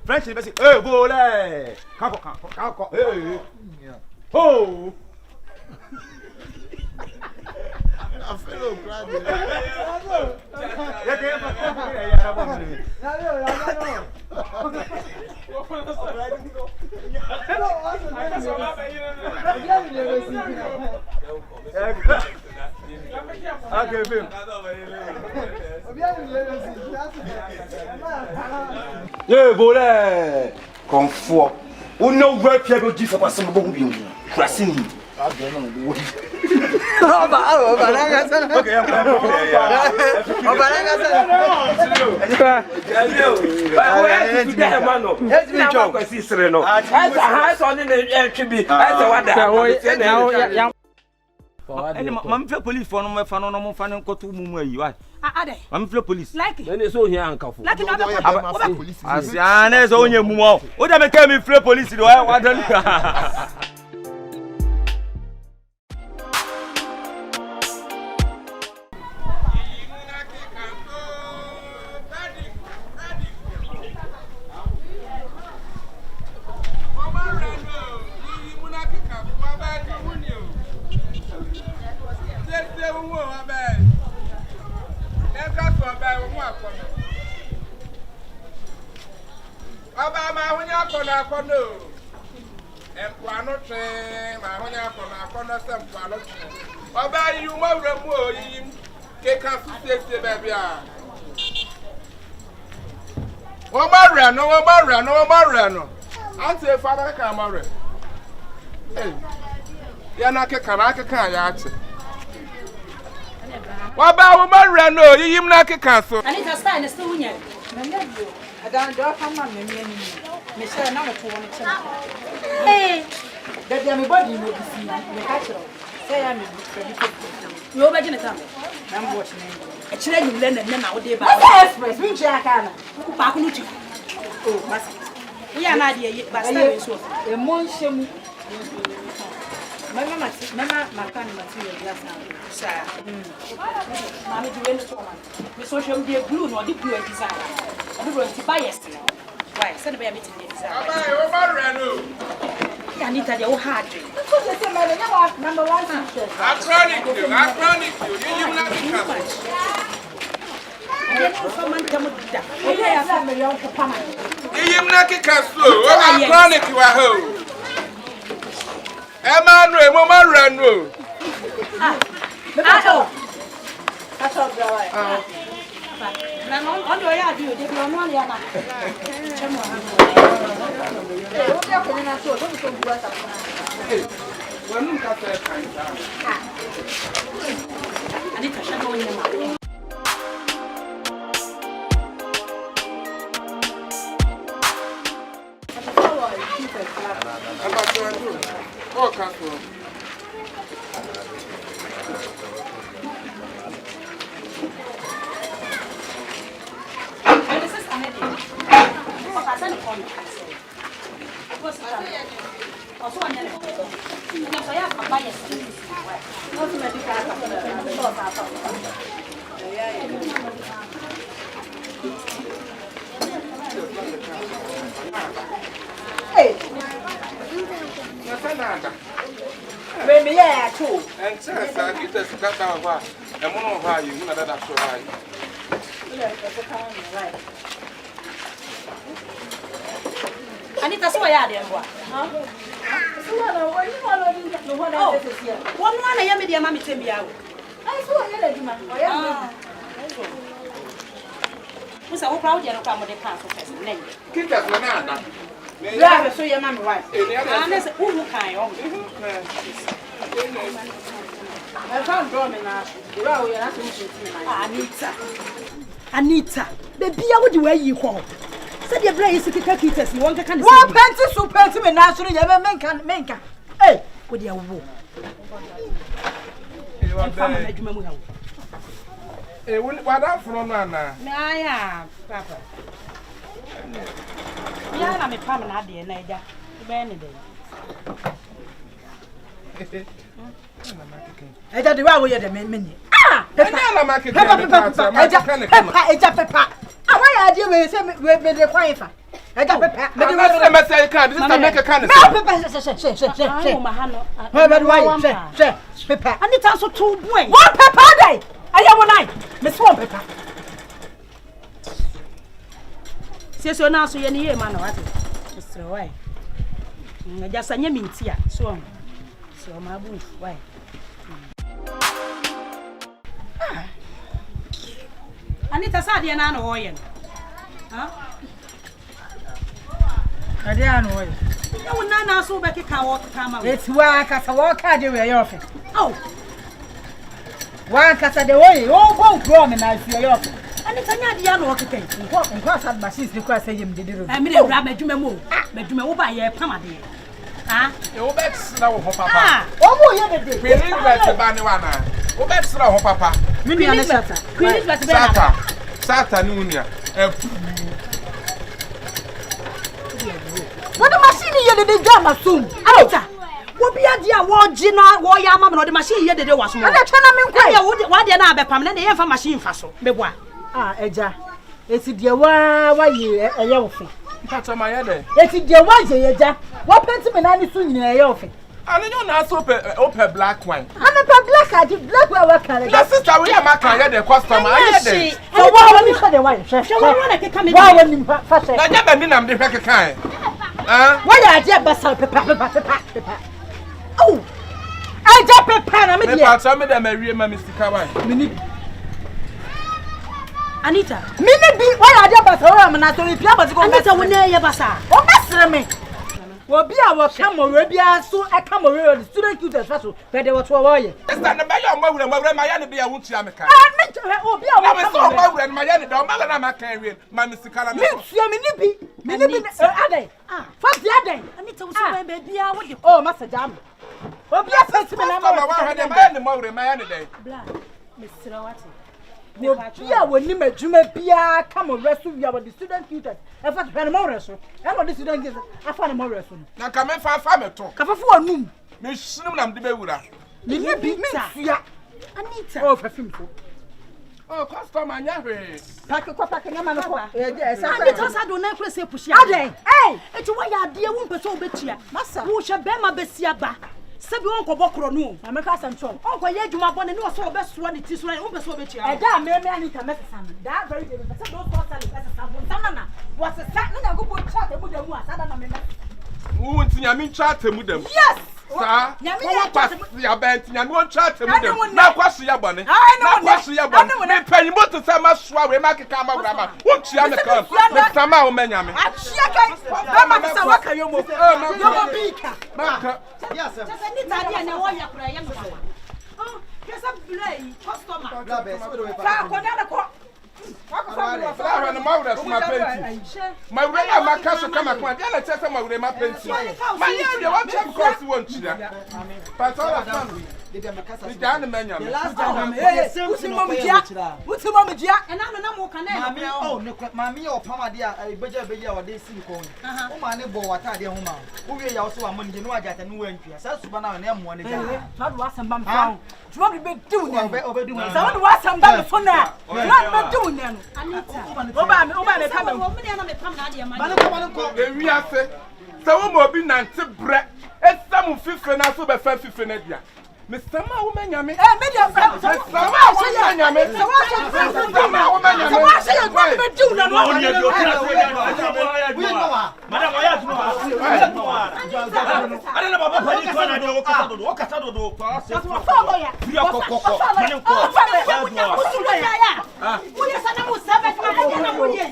French be say, "Hey, bole." Kako. Hey. Ho. I feel glad. Okay, babe. Yeah, bole. Confort. O no work here go give for some go be. Crashing. I don't know. Okay, I'm police for no fan no mo fan ko to mumu ayi why ade I'm police like then so here ankafo like no Police. asiane so onye mumu o da me ke me free police do wa dan Aba ma honya kono. Empuano twen ma honya kono sempuano twen. Oba yi mo wura mu oyi ke kan sese baby a. Wo marre no. Ante father ka marre. Eh. Ya na ke kan ya ache. Waba wo marre no yiyim na ke kan so. Anita style na still wunya. Adan do kan ma me ni. Me share na mo to won che. Eh. Daddy me body no bi si. Me ka chiro. Say ya me bi. Yo ba jina tam. Na mbo chi na. E kire nyum le na wo dey ba. Express mi chi aka na. Ku pa ku no chi. Oh, bas. We are not here, but stay so. E mon shemu. Mama makan material gas na. Sir. Mama do any to man. Me so shemu dey blue no dey blue design. I do want to buy yesterday. Why? Send me a meeting design. Aba wo marre no. Anita dey wo hard. So they say my number 1 teacher. Acronic you. Yiyim na ke kan so. Okay, I said me young papa. Yiyim na ke kan so. O acronic wa ho. Emmanuel mo marre no. That's all right. Na no on do ya do dey no no ya na. Chemo ha. Eh, o que é que na sua, vamos com duas tá. Wa nunca tá kan ta. Anita shaka wonye ma. Oh, canto. Hey. Nada. Me yeah too. And since I get this cut down, and one of you, none of that so high. Anita so ya dey mbo. So what you want no one else is here. One na ya me dey ma me tem bia wo. I so here dey ma. O ya. Musa wo proud ya no kwa mo dey pass first na. Kita so na ada. Yeah, so your mommy wife. And say who kan yo. I found drum na. You are we are not so Anita, baby ya wo di wa yi ko. Say the brain is kika kitas ni won kaka ni. One penti so penti me na so ya menka. Eh, wo di awo. Fama na adwuma mu ha wo. Eh, wada fro no ana. Na ya, papa. Ya na me pam na ade na eja. Be ni de. Eja de wa wo ye de menye. Ah! Enya na market. Eja pepa. Ah, why are you we say we dey kwai fa? Eja pepa. Me dey me say kan, this time make kan. No pepa. Ah, ma ha no. Why why? Pepa. Anita so too boy. One pepa dey. Aya wo nai. Me so one pepa. Sieso na so ye ni ye ma na wate. Mr. Why? Ngaja sanye mintia. So ma bu why? Anita sadia na no hoye. Ha? Adia no hoye. Ya wona na so be keka wo kama we. Eti wa kasa wo ka de we yo fe. Oh. Wa kasa de hoye. O go grow me na fi yo fe. Anita nya dia no keka. Nko sad machines ni kwa say yem de ro. Me dey bra madwuma mu. Madwuma wo ba ye pama de. Ha? E wo bet na wo papa. Ah, o mo ye de. Queen Elizabeth ba ni wa na. Wo bet na wo papa. Me ni ana sata. Queen Elizabeth be na. Sata ni unia. What the machine ye de jam asum. Anita. Wo bia dia wo gi na wo ya ama no de machine ye de waso mo. Ana twa na me nkwa. Ya wo de na abepam na de ye fa machine fa so. Me boa. Ah, eja. Eti de wa ye eye wo fe. Mpacho ma ye de. Eti de wa ye eja. Wo penti me na ni so nyina eye wo fe. And you not open black wine. I'm a black wine worker. Your sister, we are making the customer. I hear them. So why when you say the wine? Why when you fashion? I never been on the pack kind. Why are you basal pepper? Oh, I just prepare. I'm a dear. Some of them are real, Mr. Kawaii. Anita, Minnie, why are you basal? I'm not only Anita, when you're basal. Oh, that's me. Well, be our camera, so I come around the student to the vessel, but they were 12 hours. It's not the mayor, my enemy, be a wood Yamaka. Oh, be our and my enemy, don't matter, I'm carrying my Mr. Calamity. Minnie, first the other day. Anita was so baby. Oh, Master Jam. Oh, be a person, my enemy. Mr. Rawati. Well, when you met Jumapia, come on, rest of the student tutors. I found a more restaurant. I want the student gives. I found a more restaurant. Now come and find family talk. Come for one room. Miss Snum, the Bewura. You be Anita. Oh, perfume. Oh, customer, Pack a pack and a man of yes, I don't know say push. Hey, it's why I dear won't be so bitchy. Massa, who shall bear my besiaba. Sabi wonko bokro no na meka sancho onko ye adwuma bone no so obeso ne ti so na won beso obechi e da me Anita mekasa that very day because those thoughts are like that na was a sack na go chat e mu da mu asada na me who ntinya me chat mu da mu yes sa won pass ya ben ntinya me won chat mu da mu na kwaso ya bone na kwaso ya bone me panimo to say ma soa we ma keka ma wura ma won tia me kan me sama wo manya me achia kai ba ma kisa waka yomo bika maka yes sir Anita dia na wo ya kura ya me oh kesa blay customer la be so do we pa ko na ko Flower and Maura, my penty. My way, my castle come at one. Then I tell them my penty. My area, what time cost you want to? But all of them. The last time, what's your mama, and I'm no more can Mammy or Pamadia, a budget or they see phone. Oh, my neighbor, what I did, who we also are money, you know, I got a new entry. That's banana and M1. Not was some bum found. Do you want to be doing overdoing? Someone was some bum for now. Not doing them. So, will be Nancy Brett. It's some 50 and also by 50 Nadia. Mr. Ma woman yame. Eh, me your friend. Mr. Ma woman yame. So what ma woman yame. So what say you want me do na no? We know. Madam oya do. I don't know about police na do okata do. That's what for ya. We are kokoko. Mane ko. Wo ya sana mo sabe ka na mo ye.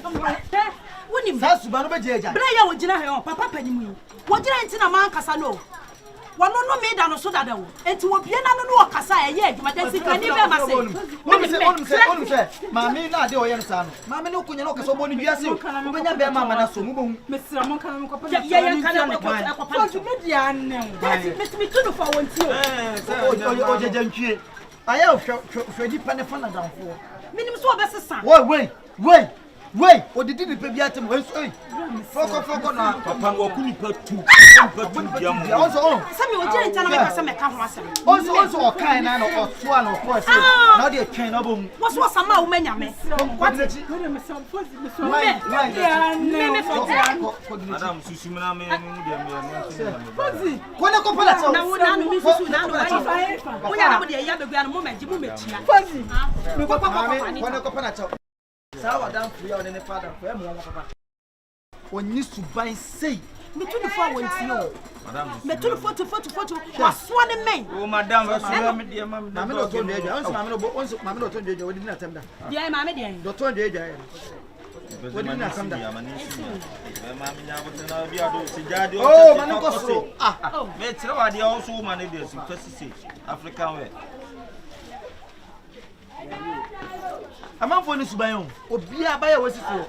Woni sa suba no be jeja. Bra ya wo gina he o papa panimu yi. Wo gina nti na man kasa no. One no me da no so da wo enti wo bie na no okasa ye adwuma da sika ni be ma se onu se ma me na de o ye no sa no ma me no kunya no okasa bo ni wiase wo benya be ma na so mu bo mesira mon kana ko pa ye kana ko pa so me dia ne me tu no fa won ti o jeje ntwie aye o hwedi pa ne fa na danfo minim so obesesa Wait, what did you pay at him? Foko na papa wo kuni pa tu. Also, some you didn't tell me some account. Also, kind na no one of course. Now they train up. What's some ma woman yame? What is it? Madam Susumina me Fozi. Kona ko pala so. Na wona no mi susu na no ai. Onya na mo de ya begua no moment ji mu mechia. Fozi. Me kona ko pala so. Sawa dan free on the father for me papa. When you to buy say me to the for won ti o. Madam. Me to the photo. Was one men. Oh madam, me dear mam. Na me no to dey. Once ma me no to dey. We didn't attempt that. Dey ma me dey. Do to dey. We didn't attempt that. Oh, man go so. Ah. Me tell what dey also woman dey first say African way. Amanfo ni suban o obi abaya wasiso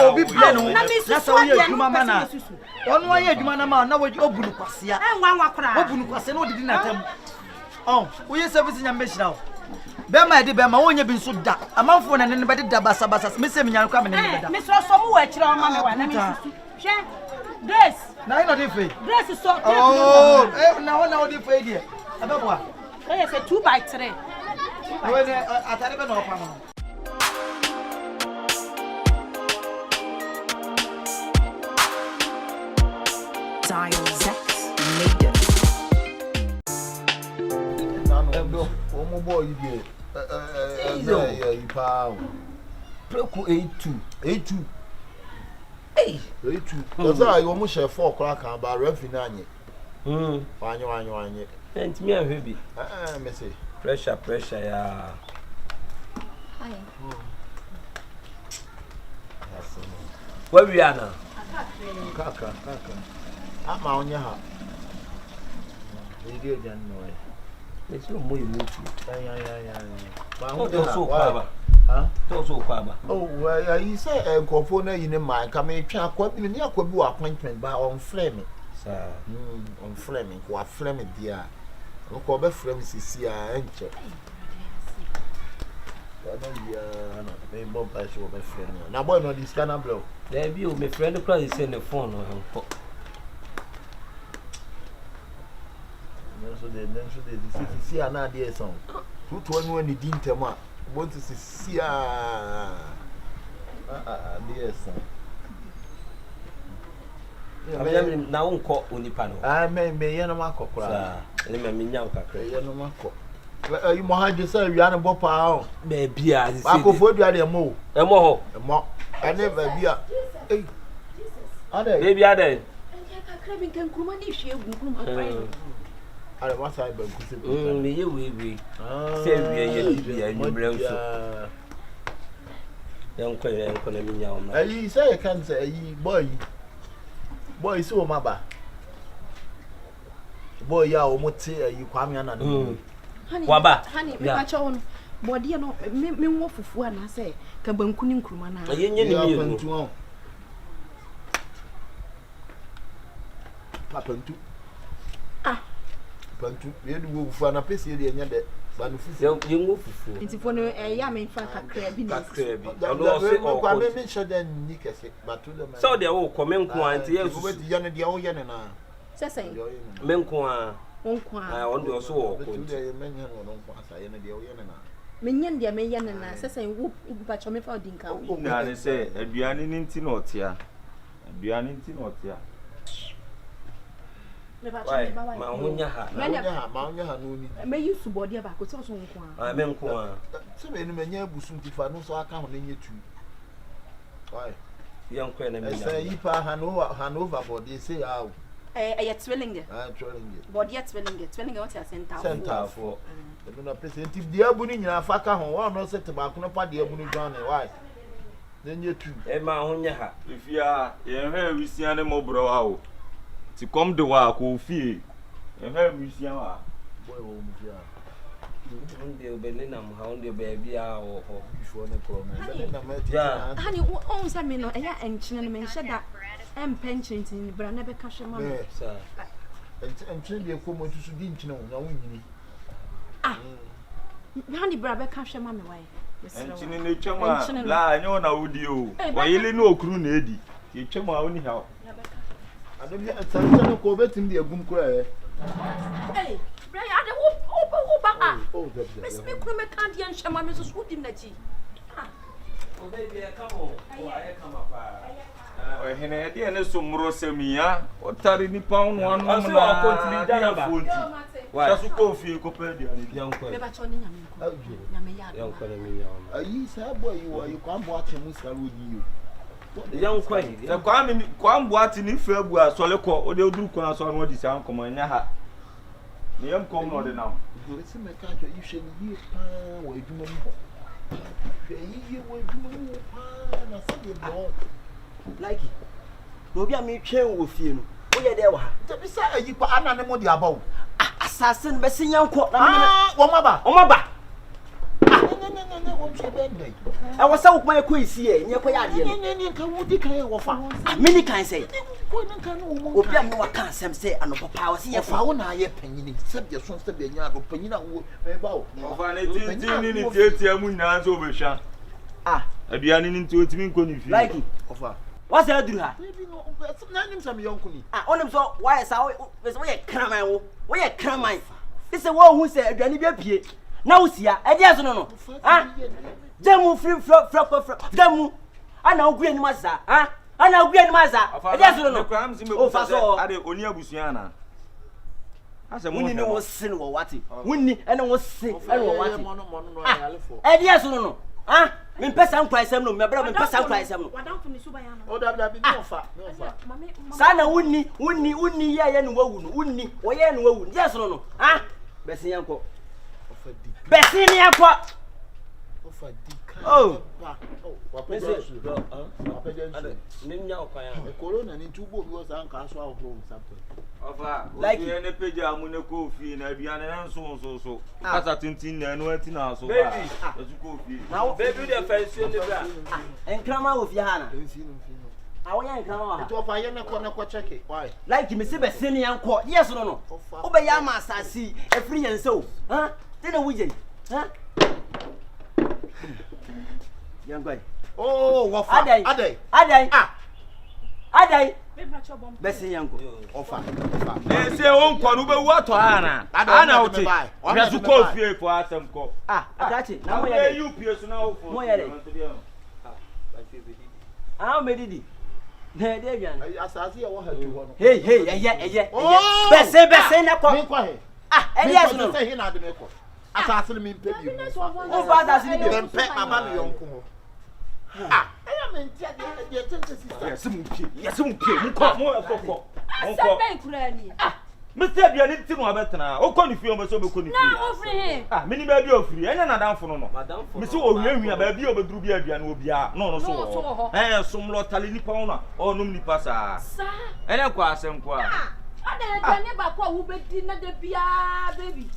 obi bia no na so ye adwuma ma na ono ye adwuma na ma na obunu kwasea enwa kora obunu kwasea na odidi na tam wo ye service nya mehira o be ma de be ma wonye bi nso da amanfo na ne be de da basa me se menya kwa me ne be da me so mu wa akira o ma me wa na me susu hwe Grace na ino dey fe Grace so na wona o dey fe die abebo a say 2 by 3 atare be no pa no Dial Zex made it. do omo boy die you pa Preku 82 Hey 82 that's why you almost share 4 o'clock and ba refi na anye wanye and me and baby me say pressure ya Hi. Where we are now? Kaka. Ama onya ha. Video jan no e. Let's no more mutu. Ya. Ba ho de so kwaba. To so kwaba. Oh, well, you say enkofo na yin man ka me twa akwa bi ni akwa bi wa appointment ba on flame. Sir. On flame ko flame dia. Ko be flame sisi a enche. Na boy no this kind of blow. There be my friend cry is in the phone or him. So they see an idea song. Who to one when the din tema want to see dear song. Now unko unipano. I may yanama cocra. Let me mean kakra. Yanama cock. You might just say you are a bopper. Baby, I go for the mo. A more. I never be a. Baby, I did. I was I been we say we are you young economy. I say I can't say boy so maba. Boy ya omote you kwame ana no. Honey, me catch on. Body no me wo fufu ana say ka banku ni nkruma na. Yenye ni mi. Papantu. Pantu, we do go for an apesi de nya de ba no fufu. Ye wo fufu. Nti fo no ya me fa kakra bi na. No say o kwa me sure den ni kese, but to them. So there wo comment ko anti ye so we di ya ne de o ye ne na. Sesen. Men ko a. Onko a. On do so wo ko. De men nya no nko asa ye ne de o ye ne na. Menyen de me ye ne na sesen wo ba cho me fa odinka wo. Na ne say aduane ni nti na otia. Aduane nti na otia. Ma hunya ha no ni. Me yusu body ba ko so nko a. Me nko a. Se me ni menya busu ntifa no so aka ho na nyetu. Why? Yanko na me. Say yi pa Hanover body say how. Ya twilling. Twilling. Body ya twilling what ya center for. E no present if the abu ni nyina fa ka ho wa no set ba ko no pa de abu ni dwan why? Then nyetu. E ma hunya ha. Ifia ye hwe wisia ne mobro wa o. Ti kom de wa ko fie. E hwe wisia wa. Boy wo mu fia. Onde obelina mu ha onde baby a wo ho. Before ne ko me. Belina ma ti. Honey, on say me no e ya enchine no me nheda pension tin bra na be ka hwe ma. Sir. Enchine de ko mo tusu di nchine wo na wo nyini. Honey bra be ka hwe ma me why. Enchine ne twama la anyo na wodi o. Wayele no okru na edi. Ye twama oni ha. Adobia sanse ko betim de agum kura e. Hey, bra ya de wo ba. Me kru me kan de nhwe ma me so so dim na ji. O baby come on. O aye come pa. O hene de ne so mro semia. O tari ni pound one no na. O continue da ba. Why? Sasu ko fi ko pe dia ni. Yanko. Me ba cho ni nyame ko. Nyame ya. Yanko na mi ya. Ayi sa boy you kwa mbo ache musa rodi you. Yanko. E kwa mbo ati ni fa abu asole ko o de oduru ko aso no di san ko nya ha. Ni yam kom no de nam. Ese me ka you she ni pa wo eduma mu ho. Yi wo eduma mu pa na se de bo. Like it. No be a me twen wo fie no. Wo ye de wa ha. Te bi sa ayi pa ana ne mo de abaw. Assassin be sin yanko na me. Wo maba. O maba. Ne wo twe ben dai. E wo sa wo kuma ekọ isi e, nye ko ya de no. Ne kan wo di kan e wo fa. Mini kan say. Ko nan kan wo mo. Obi am no wa kan sem say ano papa wo se ye fa wo na ye panyini. Se be so se be nya do panyina wo me ba wo. O fa ne tin ni tietia mu nyina so be hwa. Aduane ni nti otimi nko ni fi. Like it. O fa. What's that do ha? Baby no, na nim sam yonko ni. Onim so why say wo ye kraman wo. Wo ye kraman. This is what who say aduane bi apie. Na wo sia, e dey so no. Demu free demu. Ana ogu anim aza. Ana ogu anim aza. E dey so no. O fa so ade oni abusua na. asa wonni ne wo se no wate wonni ene wo se ene wo wate e dia so no ah me pesa nkwa isem no me bra me pesa nkwa isem no wadamfo ni suba ya no o da bi no fa sana wonni ye no wawu no wonni wo ye no wawu dia so no ah besin yanko besin yanko ofadi oh corona ni tubo bi was an ka so ahoro sapto ofa like ene page amune kofi na aduane na so kasa tintin na enu ati na so ba ezu kofi na baby dey fancy ne bra enkrama wo fi ha na awonya enkrama wa to fa ye na ko check why like me se be sin yanko yes no wo be ya ma asasi efri yanse o ha te na wuje ha yango oh wafa adai adai besin yanko ofa se won ko no be wu ato ana oti yasu ko fie for asem ko agachi na mo yere you pie so na wo fo mo yere medidi na de bian asasi ya wo ha tu ho no hey eye besin na ko me kwa he yes no say he na de me ko asasi me mpe bi o ba asasi ni de mpe baba me yonko ho aya me ntia de tente sister yes mu pie mu ko asabe kura ni Mr. Bia ni ti no abetena o ko ni fie o be so be ko ni fie na ofri mini ba bi ofri enya na danfo no me se o hwehwia ba bi o be duru bi aduane obi a no so somlo tale nipa no o num nipa sa enya kwa asem kwa ada ne ba kwa wo be di na de bia baby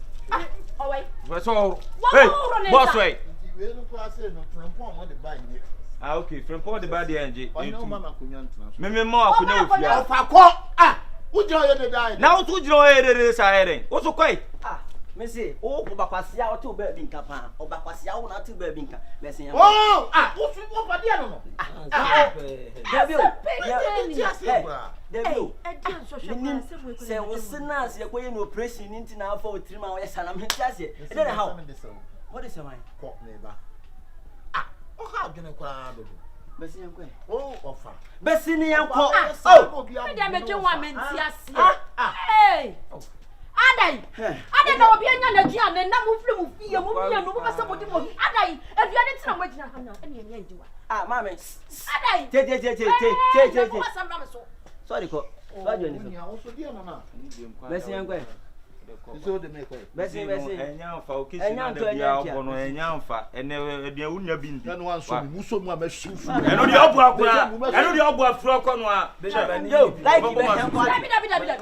owai so hey boss way we no kwa say no frempon mo de ba ni okay frempon de ba de enje o mama kunya ntena me ma akunya ofia ofa ko ujiro ye de dai na wo ujiro ye de sa ere wo so kwai me say o obakwasia o to ba bi nka pa obakwasia o na to ba bi nka me say wo su wo fa dia no Debio say wo sina se ko ye no operation ni ntina afa otirima wo ye sana me tiase e dey how what is mine ko me ba o ha dwene kwa do besi yanko ofa besi ni yanko me dey me dwen wa me ntiase adai na obi anya na duane na mu firi mu fie mu bia no mo se mo di mo adai aduane tira mo gina hanya ene enya ndiwa mame adai te sorry ko ba joni so dia no na besi yanko so de me ko besi enya mfa o kisi na de bia obo no enya mfa ene ebia wunya bi ndi eno wan so mu so mu amashufu eno di obo akura eno di obo afro ko no a yo like be yanko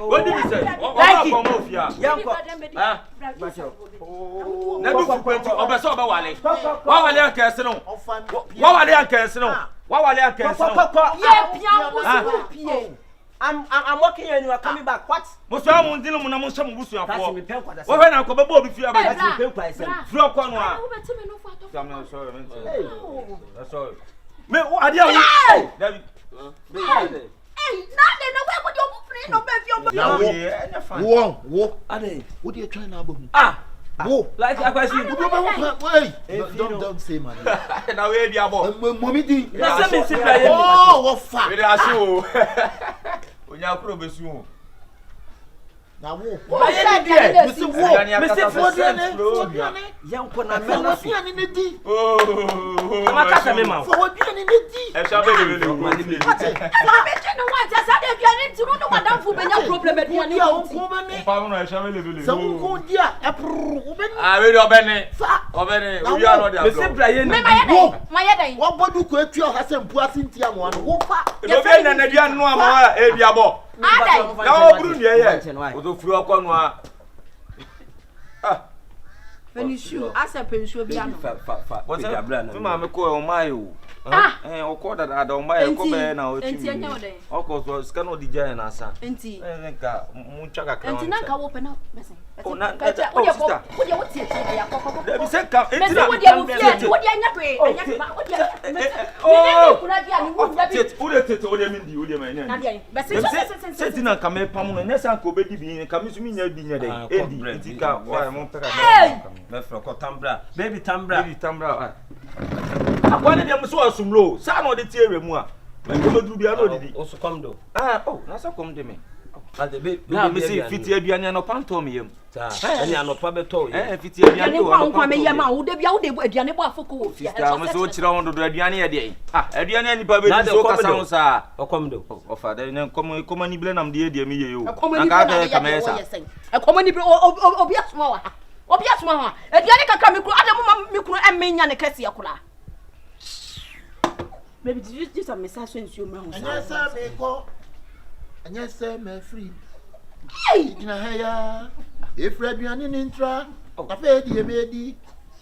what did you say like ko mo fia yanko na du fukwenti obe so obe wale wa wale ankese no wa wale ankese no ye pia ko pie I'm working here and you are coming back. What? Musu amu ndilo mu na mu shamu busu afo. Wo fe na ko bebo obi fi aba. That's me pay price. Fro ko no a. I'm sorry, man. That's sorry. Me ade awu. David. Na de no we go do free no be fi o wo ade wo dey try na abahu wo like akwasi don't say man na we dia bo mommy di na se me sibra ye wo fa we dey ase o onya kro besu o na wo aye di e me se wo diane yanko na me na so ani ne di amaka se me ma fo wo diane ne di e sha be le so me che no wa ja sa de diane ntinu no wadamfo benya problem diane ya wo ko ma ne pa no e sha be le so wo ko dia e pru wo be we do obene we are not there me se bra ye ni ma ye dan wo bodu ko etu o ha se mpu asinti amoa no wo fa e be na dia no amoa e bia bo na wo buru ni ye o to furu okọ no a Penishu, asa penishu bi ano. What's up? Me ma me ko e o mai o. O ko da o mai ko be na o chimi. Enti anya o den. O ko so ska no di ja na asa. Enti. Nka mu twa kakra. Enti na ka wo pe na mesen. O na o de wo tie tie ya kokoko. Dem se ka enti na. Wo de wo fie, wo de anya pe, anya ba, wo de. Me kuna dia ni wo da bi. O de tete o de mi di o de ma nya. Na dia. Be se se ti na ka me pam no, nesa ko be di bi, ka mi so mi nya di nya den. Edi enti ka wa mo pe ka. Me fro ko tambra baby tambra akwa ne dem so asumlo sa na o de tie ere mu a me ko meduru bia na o didi o so kom do na so kom de me na me say fiti aduane no panto me yam ani anopa beto fiti aduane wo nkwa me yam a wo de bia wo de aduane bo afoko wo fia sister me so kira won do aduane ye de aduane ani pa be so kasa won sa okom do ofa de ne kom ani bile nam de me ye yo na ka me sa akom ni bile obi asoma wa obi asoma wa aduane kaka me kru adam me kru emmenya ne kase yakula maybe just a message so nsuo ma ho sa me ko anya say me free hey ina haya efra duane ni ntra afa di emedi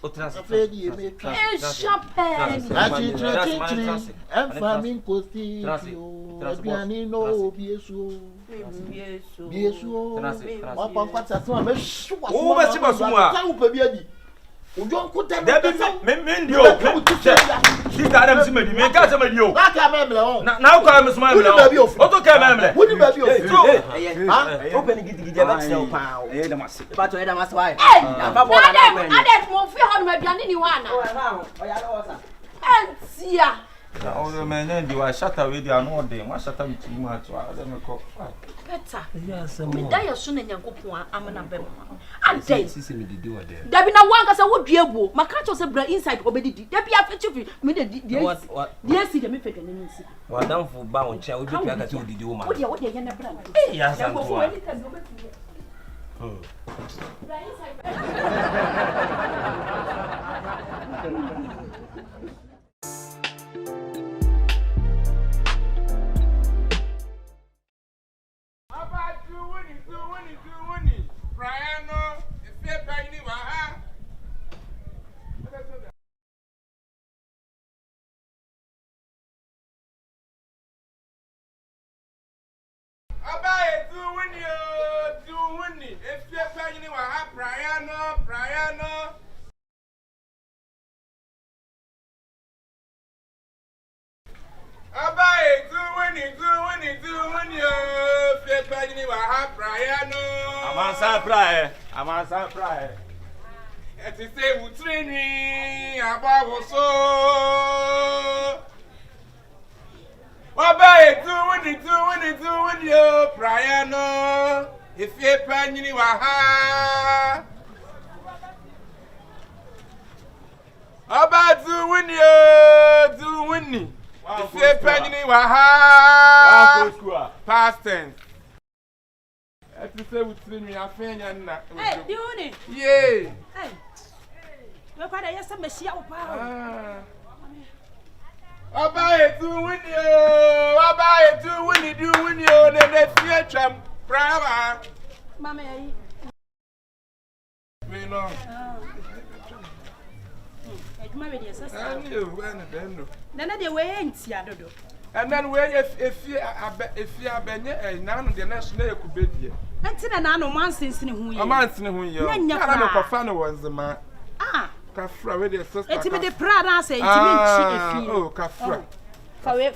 afa di emeka champagne achi emfa min kosti duane no biesu wa pampa so me shuwa o ba si ba so mu a ta upa bi adi ojo ko te me ndio sister adam si medi me ka se medi o ba ka memle o na ko am so memle o to ka memle woni ba bi o open gidigidi ba tse o pa o da mase ba to da mase wa na fa bo na adam mo fi ho no aduane ni wa na o ya lo sa antia o me ne ndi wa shata we dia no de wa shata mti mu ato a de me ko Peter, me die so na Nyankopon amana bem. Adai. Sisi me didi wa there. Dabi na wan kasa wo duebu, maka cho se bra inside obedidi. Dabi afechifi, me de die si de me feke ne nsi. Wa danfo ba won chia, wo bi pia ka se wo didi wo ma. Wo de ye na bra. Ya santo. Amansa prae. Eti se utrini abawoso. Oba etu wini yo prae no. Ifie panyini wa ha. Oba tu wini. Ifie panyini wa ha. Wa ko Past tense. Eti se utrini afenya na. Hey, diuni. Yay. Hey. We kwada yesa mehia wo pa. Oba etu wini do wini o de fie twam brava. Mama yi. Me no. Eduma we de sasa. Ani o na den no. Nana de we entia dodo. And then we efie abenye na no de na so na ekubedie. Enti na no mansensene hu yi. Amansene hu yi. Ara no kofa no wonzema. Kafra we de sister. Enti me de pra na say enti me nchi efie. Oh, kafra. Fawe e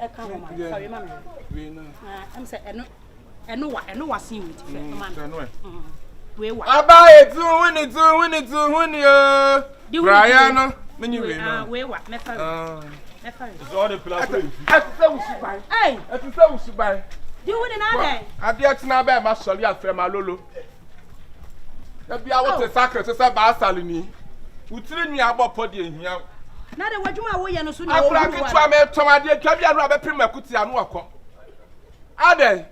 ka ho ma. Fawe ma me. We no. Am say eno wa sin wi fe. No. We wa. Aba etu wini o. Brian no. Menyi we no. We wa me fa. It's all the place. Ati se wusubai. Hey. Ati se wusubai. Di woni na dey. Ade atina ba ma sori afre ma lolo. E bia wo te sakre se ba asale ni. Utiri nua abopo de ehia. Na de wadwuma wo ye no so na wo. Akura kitwa me tom ade twa bia no abepem akuti anu akọ. Ade.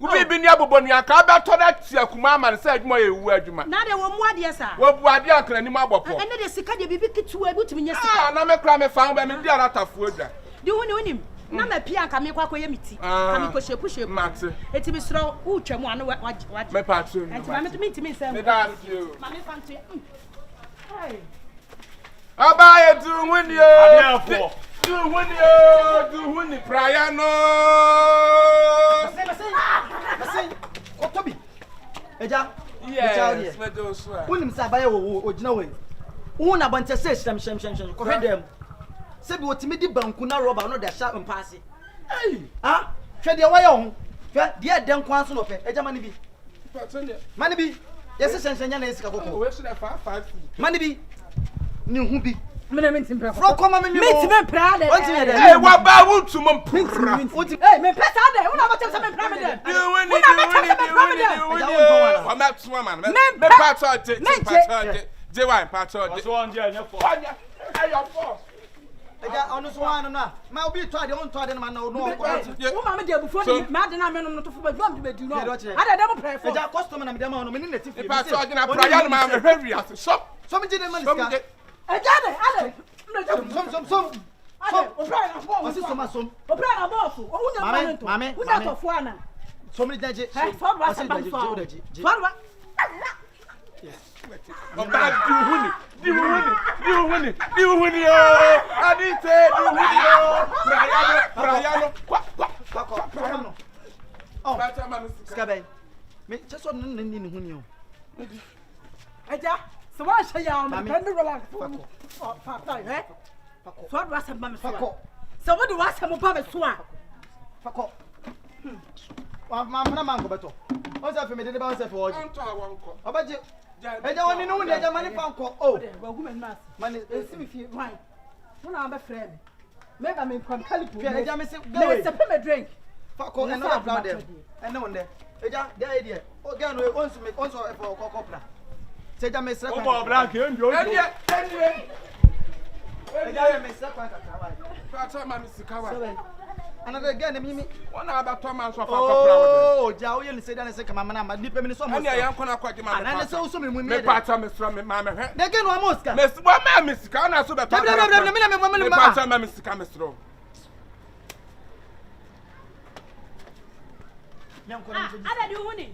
Ubi bi ni abobo nua ka ba to da ti akuma ama se adwuma ye wu adwuma. Na de wo mu ade sa. Wo bu ade akra ni ma abopo. Ene de sika de bibi kitwa ebutumi nya sika. Na me kra me fa ba me di aratafu odwa. Di woni wonim. Na me pia nka me kwakọ ye miti. Ka me ko shepu. Mate. Eti bi sro wo twam anu wa. Me pa tru. Eti ma me ntimi nsem. Me da you. Ma me fanto. Hey. Aba ye du wini o. Ade afọ. Du wini prayer no. Basi. Otobi. Eja. Yes, me do so. Wonim sa baye wo ogina we. Wo na bante se shem. Ko hedem. Se bi wotimi di banku na rubber no de sha mpaase. Hey! Ah, hwe de waye ho. Hwe de den kwan so no fe. Eja mani bi. Mani bi. Yesi shenshenya na esika kokko. We should have 5. Mani bi. Ni hu bi. Me minti mpra. Fro koma me minti me mpra de. Eh wa ba wutu mo mpra. Eh me pesa de. Una ba tell me mpra me de. Una ba tell me mpra me de. Wa ma tuma man. Me pa to de. Je wa pa to de. So on je anya fo. Anya. Eh your fo. Eja onu so wan na. Ma obi to ade on to ade na no no. Wo ma me de abufuo ni ma de na me no to fo ba dum de di no. Ada de mo pray for. Eja customer na me de ma no me ni na tifi. Pa to de na pra ya na me hwe wi ase. So me je de man ska. Eja de ade. Som. Opra na bo. Wasi som asom. Opra na bo fo. O hunya momento. Hunya to fo ana. Som ni daje. For wa se ba fo. For wa. Oba di huni o. Adite di huni o. Brayano. Kwa. Oh. Ska bay. Me cheso ni huni o. Eja, so wa sha ya me pende relax. Fa eh. So wa se ba me so. So what do wa se mo ba me so a? Fako. Wa na mango beto. O se fe me de ba se fe oji. Anto awonko. Obaje. Eja woni no eja mani fanko. Oh. Wa gu men mas. Mani esi mi fi wine. Una ba frɛ me. Me ba me kwam kalipo. Eja me se me se pe me drink. Fako and no proud them. And no there. Eja there idea. O ga no once me once for kokopra. Seja me sra kwa. O blank e ndio. Eja me sra kwa kakra. Pacha ma mi sika wa. Another again me. One about man so for kokopra. Oh, ja o ye say that say kama na ma nipa me so mo. Ani ayan kona kwa gima. Ana se so me mu me pacha me sra me ma me hwe. De gen no amoska. Me wa ma me sika na so be to. Me pacha ma me sika me sro. Ada di huni.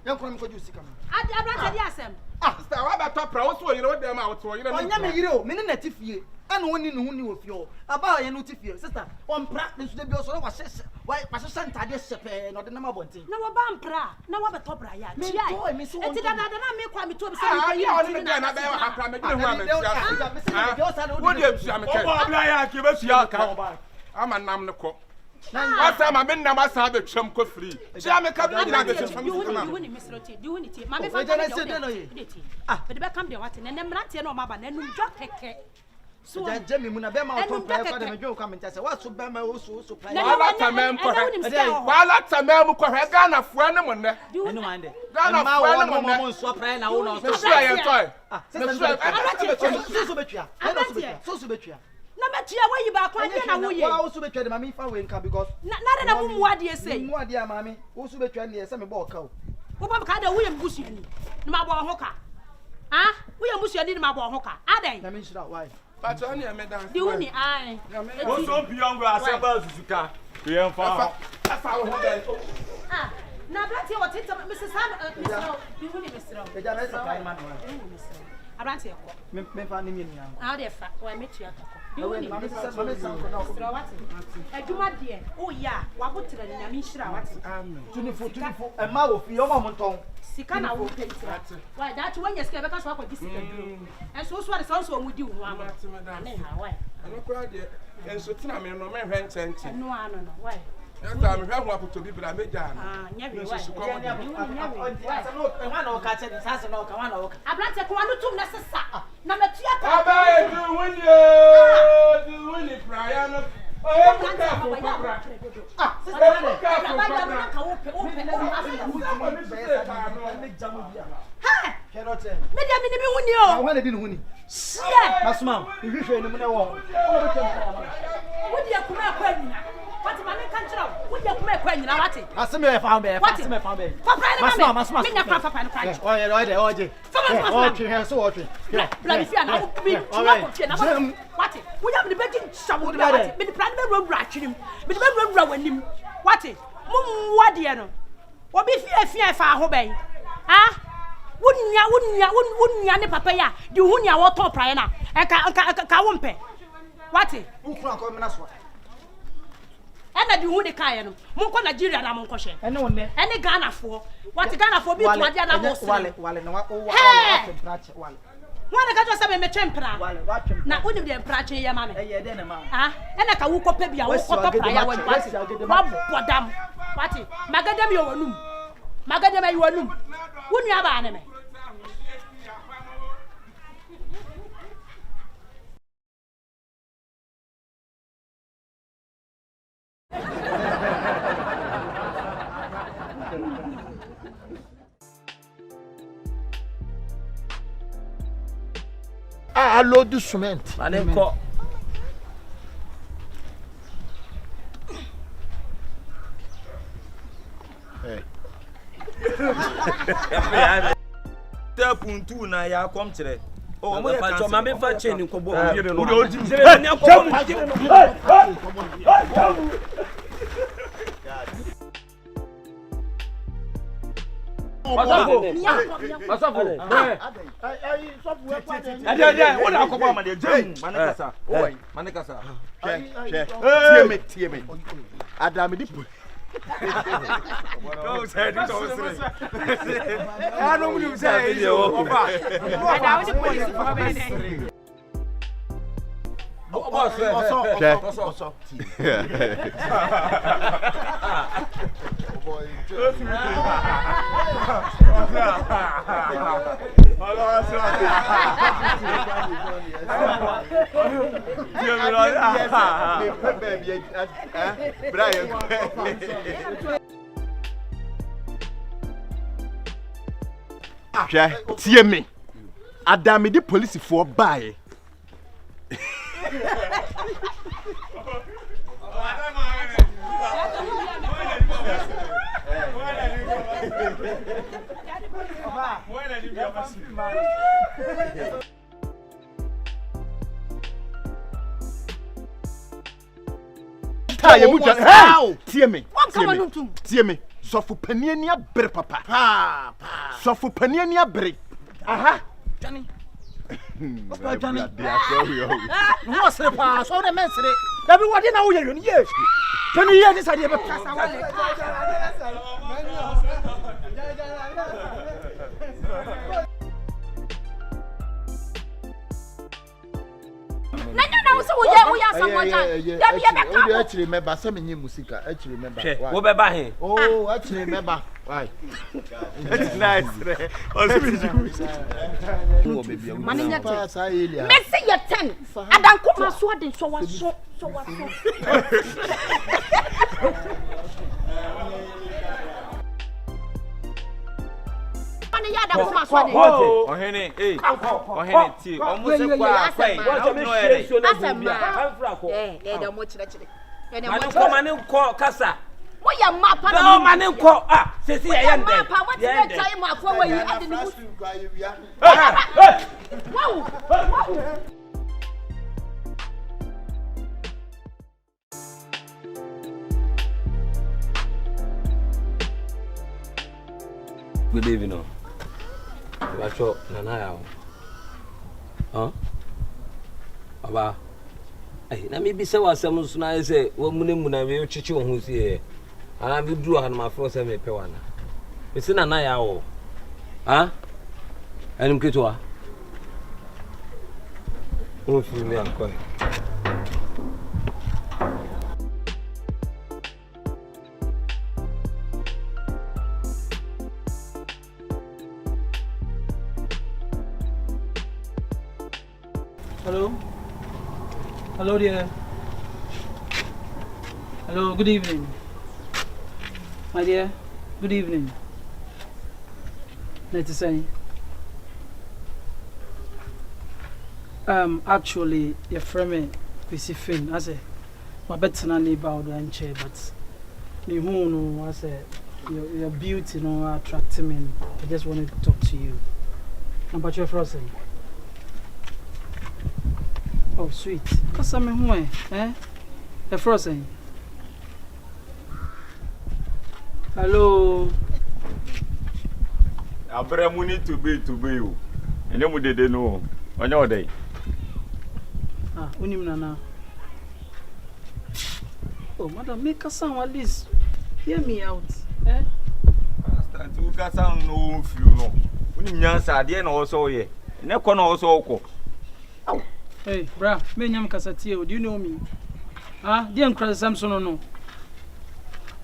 Yankona me ko ju sika. Ada abra di asem. Sister, wa ba to pra wo so yire wo dem a wo to yire. Onya me yire o, me ne na tifie. Ana woni ne huni wo fie o. Aba ye no tifie. Sister, on pra ne so de bi o so wa sese. Wa sese ntade sepe no de na mabontin. Na wo ba mpra, na wo be to bra ya. Me to me so. Eti da na me kwa me to be so me yi. Ah, ni na be wa pra me de hu a me tia. Wo de bia me ke. O bra ya ke be sia ka o ba. Ama nam ne ko. Asa ma me nam asa be twam ko free. Tia me ka bi na be twam. Diwuni misroti, diwuni ti. Ma me fa de. Ah, be be kam de wate. Ne mrante no ma ba na num dwa keke. So Jamie muna be ma to prayer for them go come and say what so be ma so prayer. Wala tamem ko he. Wala tamem ko he Ghana fo ne mo ne. Enu mande. Ghana fo ne mo mo so prayer na wo no. Me so ye toy. Me so betwa. So betwa. Na metia wa yi ba kwa de na wo ye. Wa so betwa de ma me fa we nka because na na mu ade sei. Mu ade ma me. Wo so betwa ne se me ba oka o. Wo ba ka da wo ye mbusuani. Ni ma ba ho ka. Ah, wo ye mbusuani ni ma ba ho ka. Adan. Na me shira why? Pacha oni me dance. Diwuni ai. Wo so biongo asaba susuka. We am fa. Afa wo ho den. Ah, na brati wo tete Mrs. Mr. Diwuni Mr. Eja me supply man. Abranti ekọ. Me fa ni mi ni am. Ah de fa, wa metua akọ. Diwuni. Mama san ko na ko. Aduma de, o ya, wa botre ni na mi hira wate. Amen. Tunifo. E ma wo fi o ma mo nton. Sika na wo pentira. Why that when you sika be ka so akọ disika duro. And so the sound so mu di wo ama. Na ha why. Ano kura de enso tina me no me hwe nchenche. No ano no why. Yata me hwe ho apoto bi bra meja no. Ah, nya bi why. Asa no e wa na o ka che ni sasa na o ka wa na o ka. Abrante ko anu tum na sesa. Na metua ka. Aba du wuni prayer no. Oh, ka bra. Ah, sister ka wo pe ha! Kerote. Me dia me ni bi huni o. Wa na di no huni. Shia. Masuma, ihwehwe ni mu na wo. Wo dia kuma akwa nyina. Wati ma me kan kira wo. Wo dia kuma akwa nyina wati. Aseme fa be. Papa na Masuma. Me nya papa no kwa. Oje. Okay, here so okay. Bla bi fia na wo bi. Wati. Wo ya me be gi shawo de wati. Me di plan be rowra atwirim. Me di be rowra wanim. Wati. Mum wade no. Wo bi fia fa ho ben. Ah? Wunya ne papa ya. Di hunya wo to prayer na. Ka wo mpe. Wati. Ukura ko me na so. Ena di hu de kan ye no. Mon ko Nigeria na mon ko hwe. Ene wonne. Ene Ghana fo. Wati Ghana fo bi to ade na mo so. Wale na wa wale. Wana ka to say me twempra. Wale wa twempra. Na woni de mpra twe ye ma me. Ye de na ma. Ah, ena ka wo ko pa bia wo ko to prayer wa wati. Wa bodam. Wati. Magadam ye wonum. Magadam ye wonum. Wonu aba ne me. I load the cement. I didn't call. Puntu na ya come today. Oh, my patch, my main fat chain in Kobo. Don't say this also. I don't want to say it. Tie me. Adami the police for buy. Tie me. Tie me. So for penia bre papa. So for penia bre. Aha. Johnny. Papa Johnny. What's the pass? All the men say. Everybody now you yes. Can you hear this idea? No, so we are someone. I actually remember some new music. Actually remember. Oh, actually remember. Why? It's nice. Messi your 10. Adan kuma so den so waso. Ohene, ohene ti. Almost a kasa. What your mappa? No man in call. Ah, say I What you time my phone where you had the wow. Good evening. Bacho Nanaya. Huh? Aba. Hey, na me bi se wasem so na say wo munemu na we chichi wo hu sie. Ana bi duru ha na ma fro se me pe wana. Me se Nanaya wo. Ha? Enim ketwa. Wo fi me ankon. Hello? Hello dear. Hello, good evening. My dear, good evening. Nice to say. Actually, your friend is fin. I say, my better than about the chair, but the moon, I say, your beauty, attracting me. I just wanted to talk to you about your frozen. Oh, sweet. Because I'm in the frozen. Hello. Abraham need to be you. And then we didn't know. On your day. Ah, unim nana. Oh, madam, make a sound at least. Hear me out. Start to get some no few. Unim Yansa, dear, also ye. Never also. Hey, bra, me nyam kasatio. Do you know me? Ah, dear Christ Samson or no?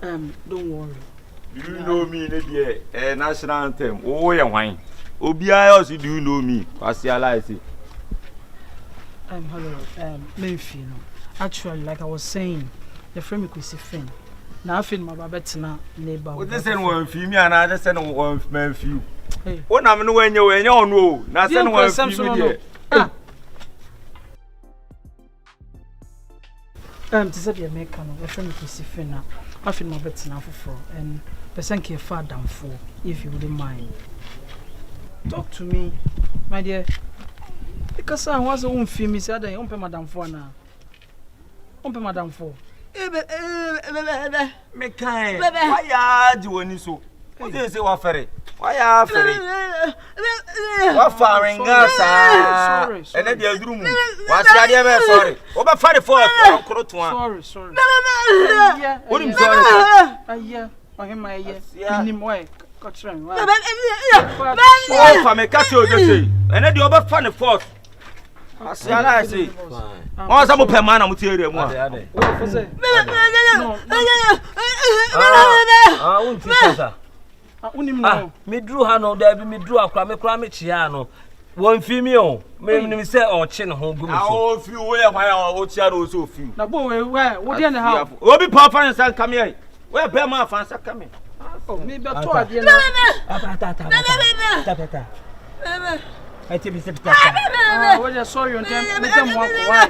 Don't worry. Do you know me, a national anthem? Oh, yeah, wine. Obia also do you know me? Partialize it. Hello, Mayfield. Actually, like I was saying, the friend is fin. na afin ma ba betena neighbor o de say no wan fi mi ana de say no wan man fi o na me no wan nye ono o na say no wan fi mi de to say the American we friend me si fina afin ma betena foforo and person ke fa damfo if you wouldn't mind talk to me my dear because I was on film me say that on pe madam for na on pe madam for me kai why ya di woni so o dey say wa fere why ya fere wa faringa sa ene dia duru mu wa sia dia be sorry o be fare for okoro to an sorry o nim sorry aya o he my ye minim why kotran wa o fa me catch o dey say ene dia o be fare force asiala I say o sa mo pe man na mo tie mu a unti kasa unim no me dru ha no da bi me dru akra me kra me chia no won fi mi o me nim se o chi ne ho gum so o fi wo ye hwan o chia no so fi na bo we wo de ne ha obi pa fan san come here we be ma fan san come oh me be to ade na ta I tell you something. What you sorry on them? Me tell why?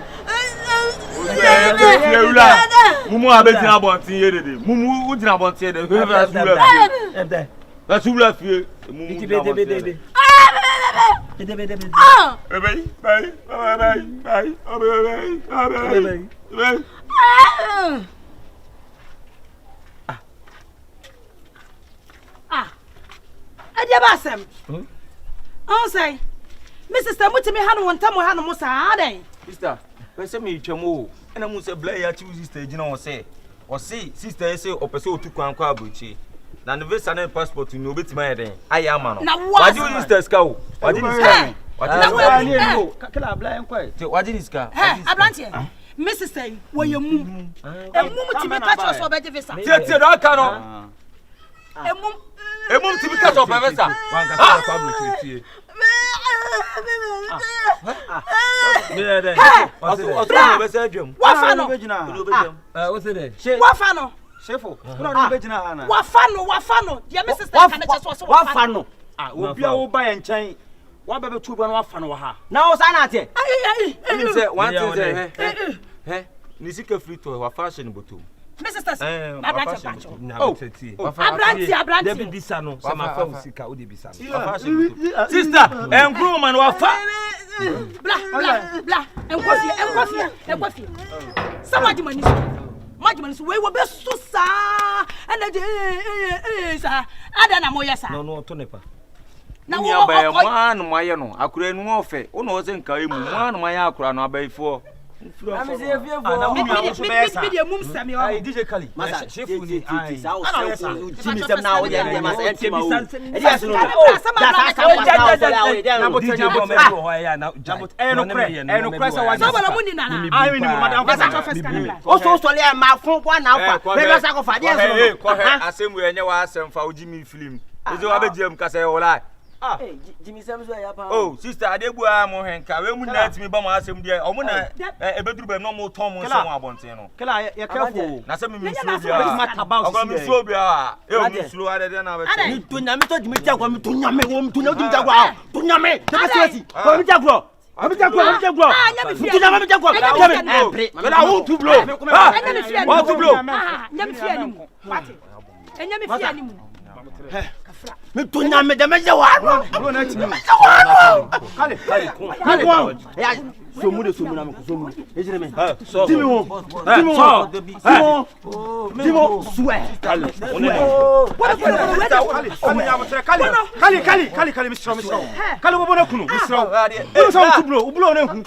Mumu abetina bontin ye de. Mumu udina bontin de. That's who left you. Mumu de. Say Mrs. Tamutimi hanu wontamu hanu musa adan. Sister, person me twamo. Na mu se bla ya chi sister gina o say sister say opese otu kwan kwa abuchi. Na the visa na passport ni obetima ye den. Aye ama no. Waji sister ska o. Waji ska. Waji ni no. Kala bla en kwa. Te waji ska. Abrantie. Mrs. Say, wo ye mum. Emum timi catch so obeje visa. Tie do aka no. Emum timi catch so obeje visa. Wan ka kwa abuchi tie. Wafano. Dear Mrs. Wafano. Obi a wo ba ye nchen. Wa ba be tu bo na wafano wa ha. Na wo sa na ate. Emi say one thing say ni sika free to wa fashion boto. Mrs. Abrantie. Debi bisa no. Sama fa usika o de bisa no. Sister, engro man wa fa. Blah. Enkwafia. Somebody Majimani we will be so sa and sa ada na moya sa. No to nepa. Na wo ba no moya no akura nu ofe. Wo no ze nka emu. No moya akura no abaifo. Na me se efie fo. Na mu ya so be sa. Ai DJ Kali. Masa shefu ni ai. Timi sem na wo ye masa en timi san. E dia so no. Na botonya bo me bo ho ya na jabot. No pressure wa. So bala mu ni nana. Ai ni madam fa. O so le ma fun kwa na fa. Me sa ko fa dia so. Ko he asem we enye wa asem fa oji mi film. Ezo wa be jem ka say ola. Jimmy Sam so ya pa. Oh, sister Adebu am henka we mu na timi ba mo asem dia. O mu na ebeduru be no mo ton mo nsem abonten no. Kela ya careful. Na say me slow bia. O me slow bia. E o me slow ade na be. Ni to nyame to Jimmy Jagwa mi to nyame wo mi to Jimmy Jagwa. To nyame. Te be sesi. Ko mi Jagwa. Ami Jagwa. To nyame Jagwa. Kela wo to blow. Wo to blow. Nyame fia ni mu. Wati. Nyame fia ni mu. Me to nyame de me je wa no. Bro na timi. Kale. Ya so mu na me so mu. Ejire me. Timi wo. Timo swear. Kale. Kale misro. Kale wo bona kunu misro. Wo so tu blow na hu.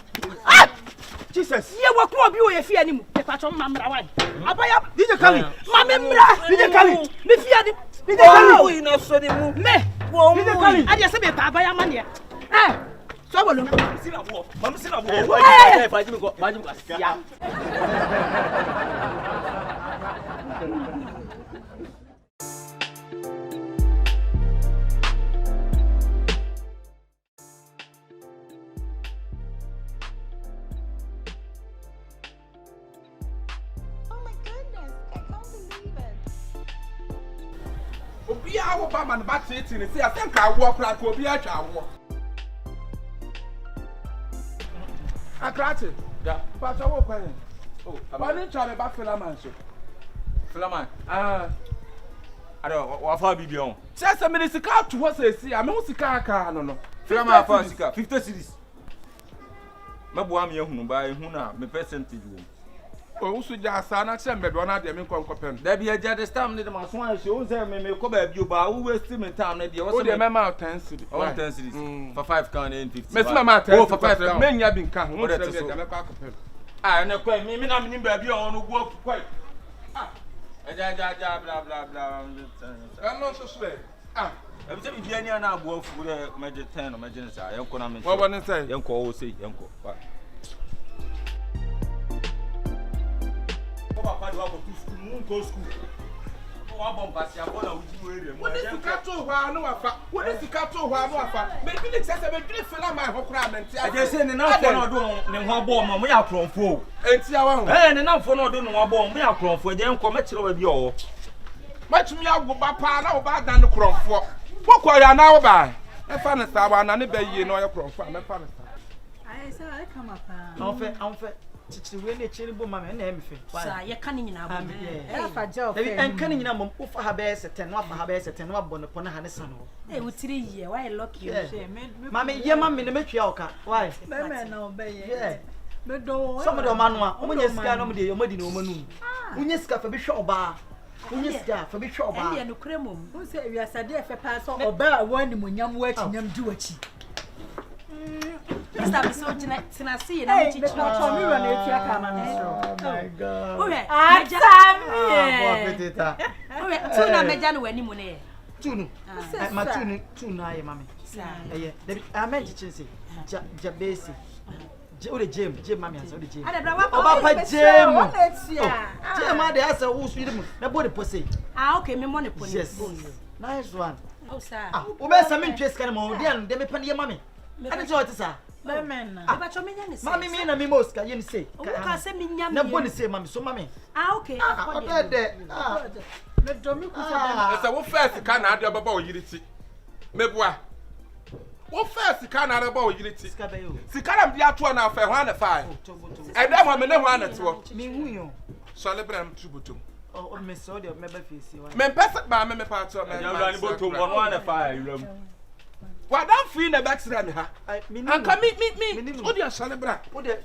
Jesus. Ye wa ko obi wo ye fia ni mu. E pa cho mamra wan. Abaya DJ Kale. Mame mra. DJ Kale. Me fia ni. DJ Kale. Oh, ina so de mu. Me. DJ Kale. Ade se be pa abaya mane. So bolo. Mama sina bo. Fajimi ko sia. Oh my goodness, I can't believe it. awo ba man ba tete ni say I think I walk like obi a twa awo. Akrate. Yeah. But I walk when. Oh, ba ni twa me ba filaman so. Filaman. Ado wa fa bibi on. Say say me sika to ho say see, I me sika aka no. Filaman fa sika 50 cedis. Mabo am ye hunu ba ehunu na me percentage wo. Oh, so ja sa na che me do na de me konkopem. Da bi eja de stam ne de maso an she o say me ko ba bi o ba wo waste me time ne de wo say. O de me ma 10 cedis. Oh 10 cedis. For 5 can and 50. Me say ma 10. Oh for 5 me nya bi nka ho de me ja me ko akopem. Ne kwa me na me nim ba bi on no go kwai. Ja bla bla bla. No so so. Ebi se bi ani na abo afu de meje 10 no meje nsa yenko na me. What one say? Yenko o say yenko. Papa do go to school, mun go school. Wa bom pass ya bona uji no area. What is sika to hwa no afa? What is sika to hwa no afa? Me bi ni say me bi fela my hokra menti. I just say ne na fo no do ne ho bom mo ya kronfo. Enti awa ho. Ne na fo no do ne ho bom mo ya kronfo. Je enko me kire wa bi owo. Matumi agbo pa na wo ba dan ne kronfo. Pokwa ya na wo ba. E fa ne sa wa na ne ba yie no ye kronfo, me fa ne sa. Ai say I come up. Anfe chichi we ne chiri bo mama na emfe. Sa ye kan nyina bo. E fa je ofe. En kan nyina mom ufa ha be seten no aba ha be seten no abo no pona ha ne sa no. Eh wutiri ye, why lock you? Mama ye mama ne metwa oka. Why? Mama na obe ye. Me do. Some do manu a omunye sika no de yomadi na omanu. Unye sika fa bi hwe oba. Unye sika fa bi hwe oba. Eh ye no kremom. Who say we asade efe pa so oba won ni monyam wa chinyam di wachi. Mr. Biso tina see na chichi. Oh my God. Owe. Atami. Owe, tu na meja no wani mu ne. Tunu. Ma tunu aye mama. Eh David amen chichense. Ja base. Ode Jam mama asa ode Jam. Oba pa Jam. Jam ade asa wo su yidim na body pose. Okay, me money pose. Yes. Nice one. Oh sir. Wo be sa me ntwe sika na ma odi an de me pa ne mama. Ade so otisa. Amen. Eba cho menya ne se. Mami me na me moska ye ni say. Ka se menya me. Na body say mami so mami. Okay. Me do me kusa. Say wo first ka na ade baba o yiriti. Meboa. Wo first ka na ade baba o yiriti. Sika na dia to na fa ho na fa. E dem ho me ne ho na to. Me hu yo. So le bram tubutum. Oh me so de me ba face wa. Me pesa ba me pa to me. Ya ura ni botum ho na fa yuram. Wadan free na backside me ha. Anka me. Odi asale bra. Ode.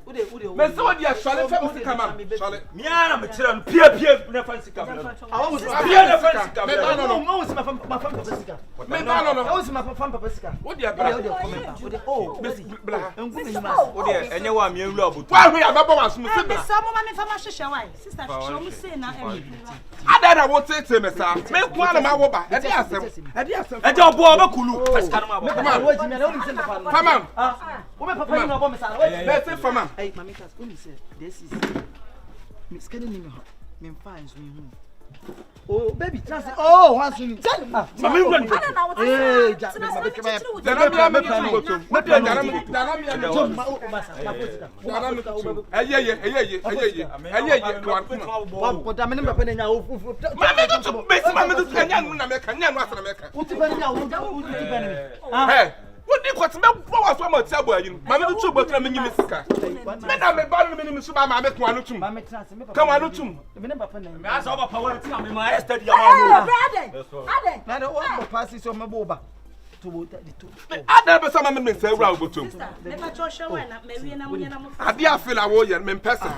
Me se odi asale fe me sika ma. Sale. Mi ana me kire no pie na fa sika me. Awu Pie na fa sika me. No, ma fam papa sika. Me ba no. Awu si ma fam papa sika. Odi abra. Ode oh, bla. Engu me nyima. Odi enye wa mi ewura obutu. Wa hwe ababa wa so me se bra. So mo ma me fa ma hwehwe why? Sister show me say na emi. Ada na wo tete me sa. Me ku ana ma wo ba. E dey asem. Eje obo obekulu. Sika no ma bo. Famam. Wo me papa ni na bo me sa. Let's say famam. Hey, mami kas, when you say this is me scanning me me fines me hu. Oh, baby, transit. Oh, once you tell me. Mami run. Eh, what do you want to make? What was my table? Mamma, the two but I'm in Missika. Men are my bottom minister by my one to Mamma. Come on, to me. I saw power to my estate. I don't want to pass it on my boba. I never saw my men say, well, but to I dear feel I will yet, men person.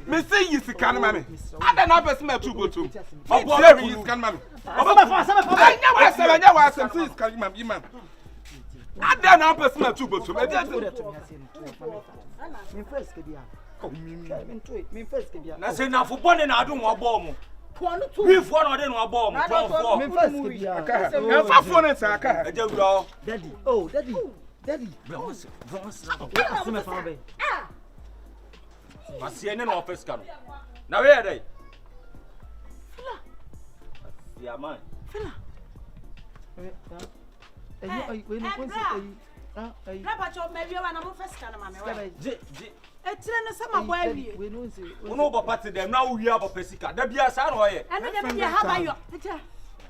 May say you can, mammy. I don't know if smell too good to. Oh, there he is, can mammy. I never said I never said, please, can you, man. I don't know if smell too good to me. Me first, Kibia. Oh, me first, Kibia. That's enough for one and I don't want bomb. We for no den wa bomb. Me first, Kibia. I'm for phone, sir. Daddy. Oh, Daddy. I see any office come. Now where are they? Yeah, man. Papa chop maybe one am first can mama. Etire no sama boy wie. We no say. We no papa to them now we have a pesika. Da bia sa no ye. Eno dem dey have ayo. Etire.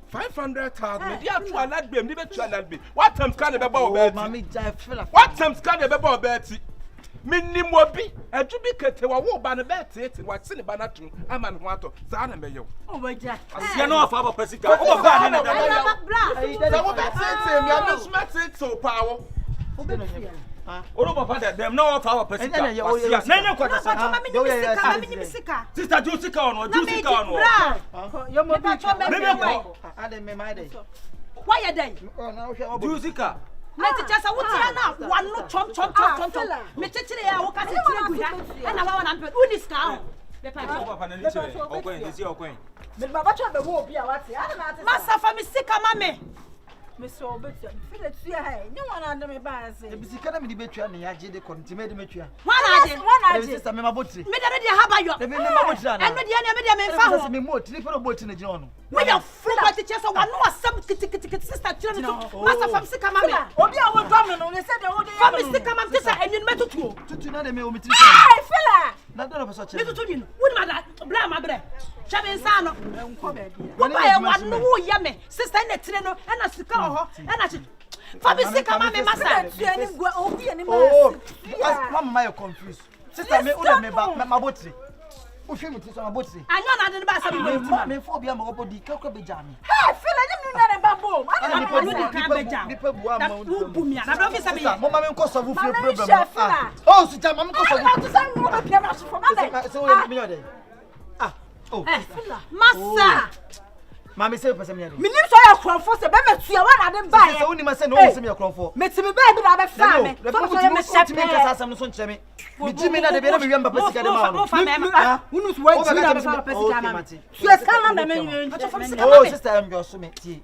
500,000. They are to a lad beam, never to a lad beam. What times can they buy? Mammy, What times can they buy Betty? Minimum be a duplicate to a war banner bet it, what's in the banner to a man water, Sana Mayo. Oh, my God. You know, Father Pessica. Oh, God, so power. Oh, Papa, them no Father Pessica. Sister Jessica or Jessica or your mother. Why are they? Jessica. Let it just a one no chomp. Me chichire ya woka chichire guya. And I want to put this cow. Master for me sick mama. Mr. Obetio, feel it here. No one under me bars. The Bisicana me betray and Yaji the contimate metra. One sister, Mamma Butri. Me already have your and the enemy found me more triple boat in the journal. We are full of the chest of one more some sister children. Master from Sicamama. Obi, I will come on. They said the only family Sicamama and you met to know the meal with fella. Not of such a little you. Would my blah my bread. Shabin Sano. What I want no yummy. Sister in the train and a cigar and I should. Fabi Sicamama, Master. Oh, Mamma, you're confused. Sister, me, my butty. I know not the best of me for being over the Cocoa Jammy. Hey, Phil, I didn't know that bamboo. I don't know the Mammy said, Minister of Crawford, the baby, see what I didn't buy. Only must say no, semi Crawford. Miss me, baby, I have found it. Jimmy, I remember Pessica. Oh, sister, I'm your summit tea.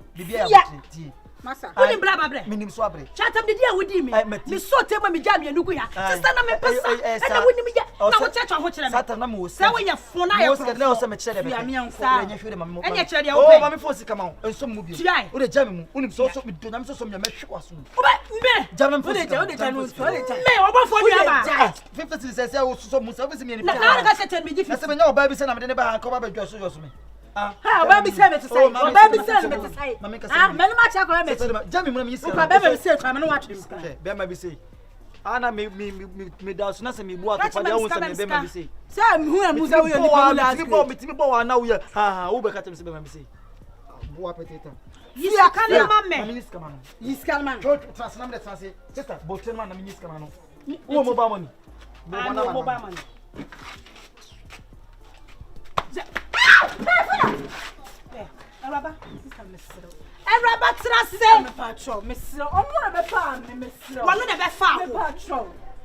Massa, I didn't blab a minim swabre. Chat up the dear with me. Miss so tell me, Jammy and Nukuya. Sister, I'm a person. And I wouldn't be yet. Church on which I'm so when you're phone, I was no some cherry. I'm young, and yet, oh, Mammy Fossy come out and some movie. With a Jammy, wouldn't so be done. I'm so some your mesh was. Jammy put it on the time. May 50 says I was so much service me. I said, me different. I know, baby, and I never come up and just me. How baby said to say, baby said to say, ah, Melmacha, Jammy, when you say, baby said, I'm not watching. There may be say, Anna me does nothing. Me what for the ones and baby say. Sam, who am I now? We are over cut him, say. Boa potato. You are coming, mamma. He's coming. Translam the transit. Sister, Botelman and Miniscamano. Oh, mobile money. Mobile money.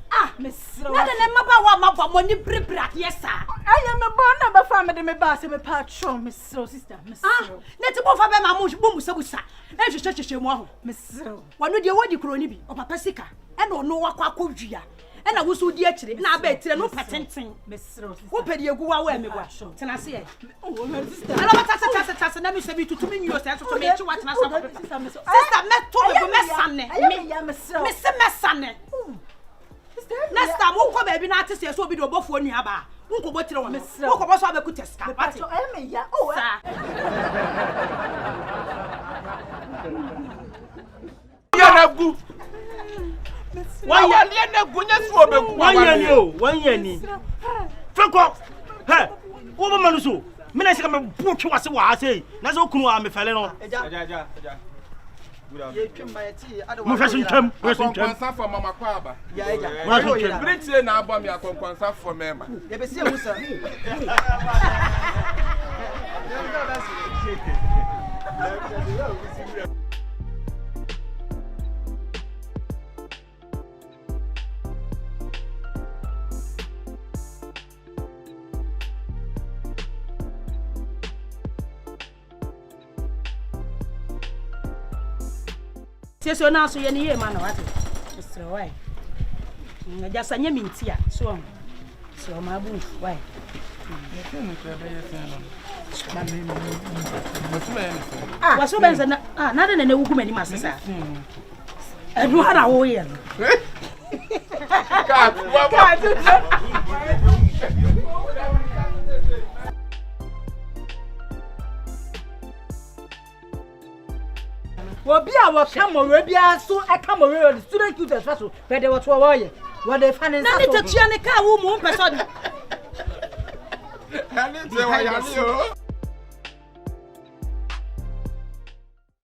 Ah, Miss Not a money brat, yes, sir. I am a born number family, my bass, and my patron, Miss Sister, Miss. Ah, let both of them are much boom, so sir. And you such a one, Miss. One with your word, crony, or Papa Sica, and no what Quacogia. And I was so dear to now bet no patenting, Miss Rose. Open your go away, me wash. Can I say? Oh, my sister, I love let me say to me yourself to make you what my sister met to Miss Messan. Next time, won't come baby not to say so be the both one yaba. Won't go what you want, Miss. Won't go have a good test. Oh, you're good. One year, Frank, hey, over Manuso. Minister, I'm a book you was I say. That's all cool. I'm a fellow. For Mama Quaba. Yeah, British now bomb your concern for Mama. So now, so you need man, what? Mr. Why? Just a mintia, so my booth, why? Ah, what's so bad? Not in a woman, master. I do have a way. Obi a wo come we bia so e come we the student youth so but they what we what they find na ni tetua ne ka wo mu person ani te wa ya ni o